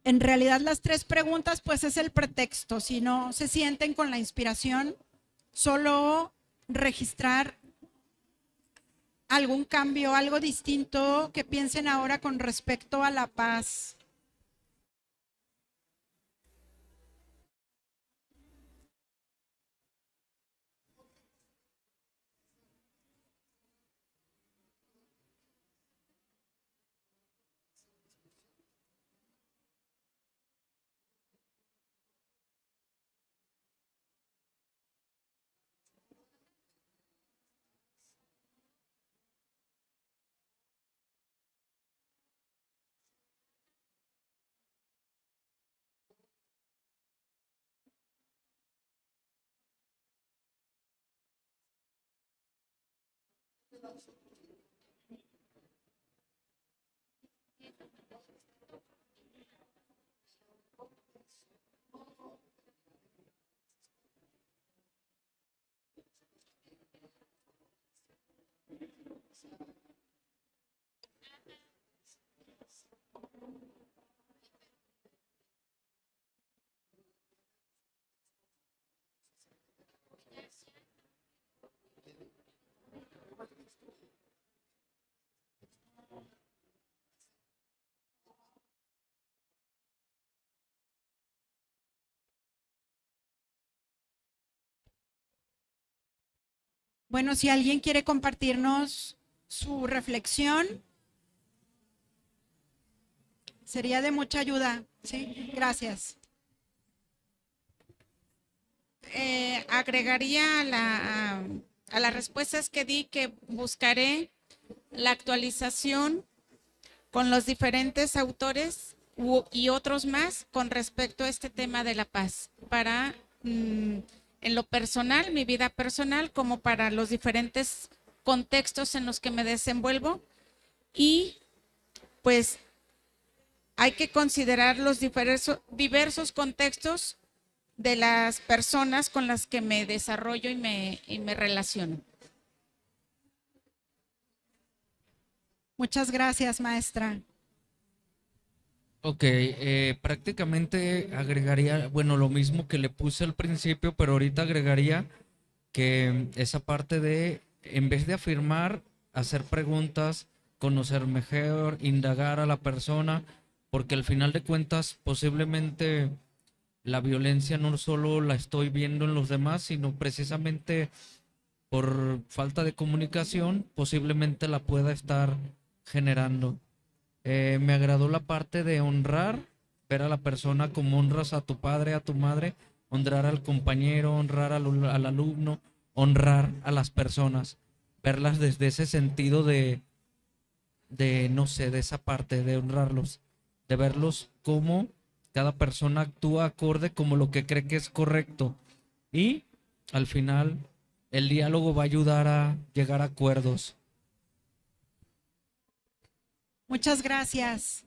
En realidad las tres preguntas pues es el pretexto. Si no se sienten con la inspiración, solo registrar algún cambio, algo distinto que piensen ahora con respecto a la paz. Bueno, si alguien quiere compartirnos su reflexión, sería de mucha ayuda. Sí, gracias. Agregaría a las respuestas que di que buscaré la actualización con los diferentes autores y otros más con respecto a este tema de la paz, para en lo personal, mi vida personal, como para los diferentes contextos en los que me desenvuelvo. Y pues hay que considerar los diversos contextos de las personas con las que me desarrollo y me relaciono. Muchas gracias, maestra. Ok, prácticamente agregaría, bueno, lo mismo que le puse al principio, pero ahorita agregaría que esa parte de, en vez de afirmar, hacer preguntas, conocer mejor, indagar a la persona, porque al final de cuentas posiblemente la violencia no solo la estoy viendo en los demás, sino precisamente por falta de comunicación, posiblemente la pueda estar generando. Me agradó la parte de honrar, ver a la persona como honras a tu padre, a tu madre, honrar al compañero, honrar al alumno, honrar a las personas, verlas desde ese sentido de, no sé, de esa parte, de honrarlos, de verlos como cada persona actúa acorde como lo que cree que es correcto. Y al final, el diálogo va a ayudar a llegar a acuerdos. Muchas gracias.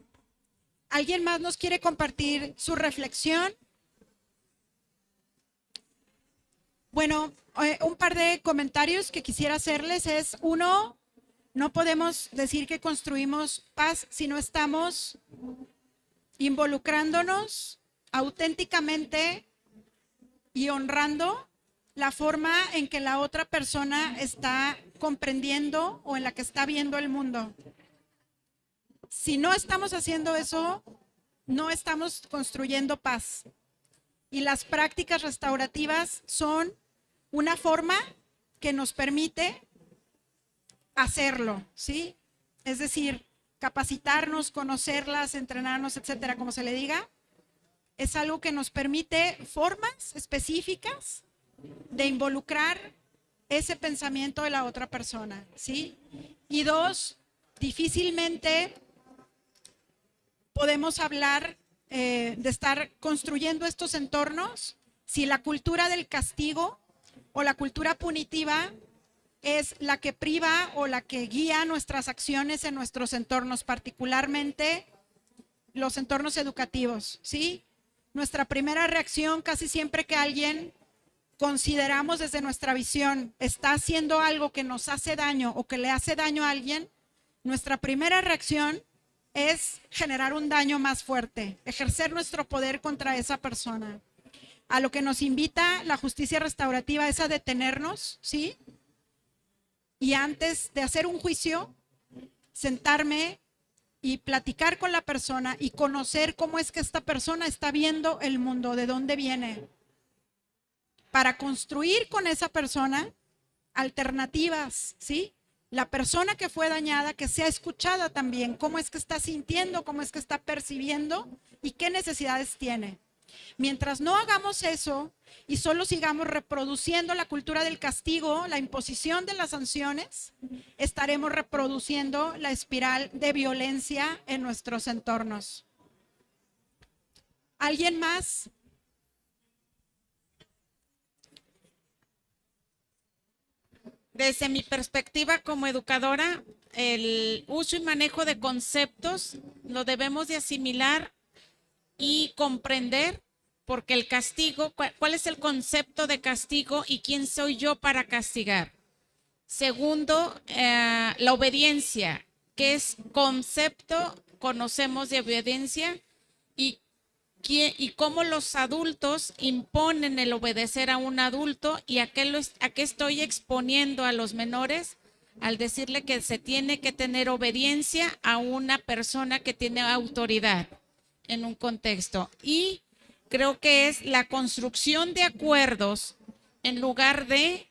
¿Alguien más nos quiere compartir su reflexión? Bueno, un par de comentarios que quisiera hacerles es, uno, no podemos decir que construimos paz si no estamos involucrándonos auténticamente y honrando la forma en que la otra persona está comprendiendo o en la que está viendo el mundo. Si no estamos haciendo eso, no estamos construyendo paz. Y las prácticas restaurativas son una forma que nos permite hacerlo, ¿sí? Es decir, capacitarnos, conocerlas, entrenarnos, etcétera, como se le diga, es algo que nos permite formas específicas de involucrar ese pensamiento de la otra persona, ¿sí? Y dos, difícilmente podemos hablar de estar construyendo estos entornos si la cultura del castigo o la cultura punitiva es la que priva o la que guía nuestras acciones en nuestros entornos, particularmente los entornos educativos, ¿sí? Nuestra primera reacción casi siempre que alguien consideramos desde nuestra visión está haciendo algo que nos hace daño o que le hace daño a alguien, nuestra primera reacción es generar un daño más fuerte, ejercer nuestro poder contra esa persona. A lo que nos invita la justicia restaurativa es a detenernos, ¿sí? y antes de hacer un juicio, sentarme y platicar con la persona y conocer cómo es que esta persona está viendo el mundo, de dónde viene, para construir con esa persona alternativas, ¿sí? La persona que fue dañada, que sea escuchada también, cómo es que está sintiendo, cómo es que está percibiendo y qué necesidades tiene. Mientras no hagamos eso y solo sigamos reproduciendo la cultura del castigo, la imposición de las sanciones, estaremos reproduciendo la espiral de violencia en nuestros entornos. ¿Alguien más? Desde mi perspectiva como educadora, el uso y manejo de conceptos lo debemos de asimilar y comprender, porque el castigo, ¿cuál es el concepto de castigo y quién soy yo para castigar? Segundo, la obediencia. ¿Qué es concepto? Conocemos de obediencia y cómo los adultos imponen el obedecer a un adulto y a qué estoy exponiendo a los menores al decirle que se tiene que tener obediencia a una persona que tiene autoridad en un contexto. Y creo que es la construcción de acuerdos en lugar de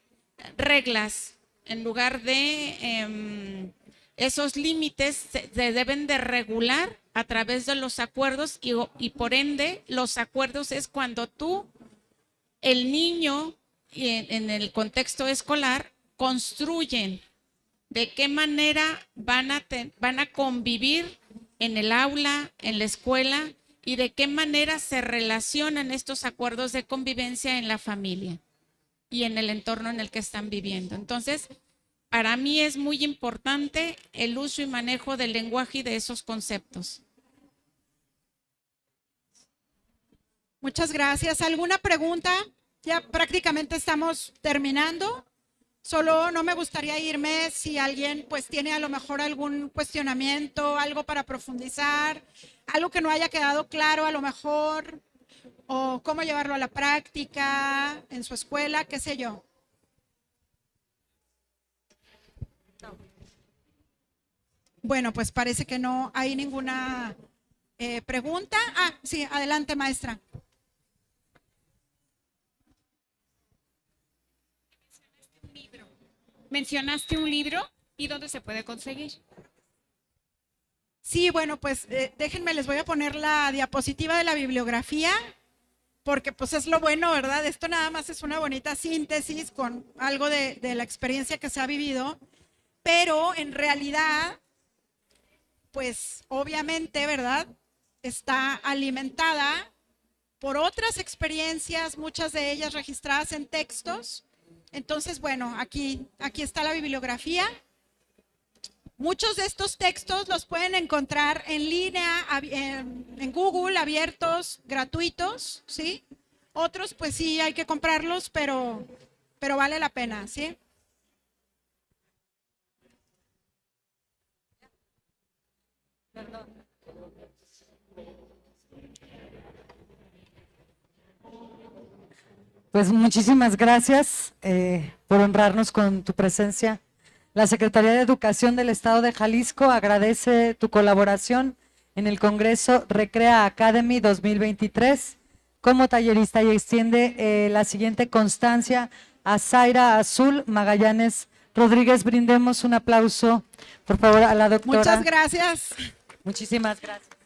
reglas, en lugar de esos límites se deben de regular a través de los acuerdos y por ende los acuerdos es cuando tú, el niño en el contexto escolar, construyen de qué manera van a convivir en el aula, en la escuela y de qué manera se relacionan estos acuerdos de convivencia en la familia y en el entorno en el que están viviendo. Entonces, para mí es muy importante el uso y manejo del lenguaje y de esos conceptos. Muchas gracias. ¿Alguna pregunta? Ya prácticamente estamos terminando. Solo no me gustaría irme si alguien pues tiene a lo mejor algún cuestionamiento, algo para profundizar, algo que no haya quedado claro a lo mejor, o cómo llevarlo a la práctica en su escuela, qué sé yo. Bueno, pues parece que no hay ninguna pregunta. Ah, sí, adelante, maestra. Mencionaste un libro y dónde se puede conseguir. Sí, bueno, pues déjenme, les voy a poner la diapositiva de la bibliografía, porque pues es lo bueno, ¿verdad? Esto nada más es una bonita síntesis con algo de la experiencia que se ha vivido, pero en realidad, pues obviamente, ¿verdad? Está alimentada por otras experiencias, muchas de ellas registradas en textos. Entonces, bueno, aquí está la bibliografía. Muchos de estos textos los pueden encontrar en línea, en Google, abiertos, gratuitos, ¿sí? Otros, pues sí, hay que comprarlos, pero vale la pena, ¿sí? Perdón. Pues muchísimas gracias por honrarnos con tu presencia. La Secretaría de Educación del Estado de Jalisco agradece tu colaboración en el Congreso Recrea Academy 2023 como tallerista y extiende la siguiente constancia a Zaira Azul Magallanes Rodríguez. Brindemos un aplauso, por favor, a la doctora. Muchas gracias. Muchísimas gracias.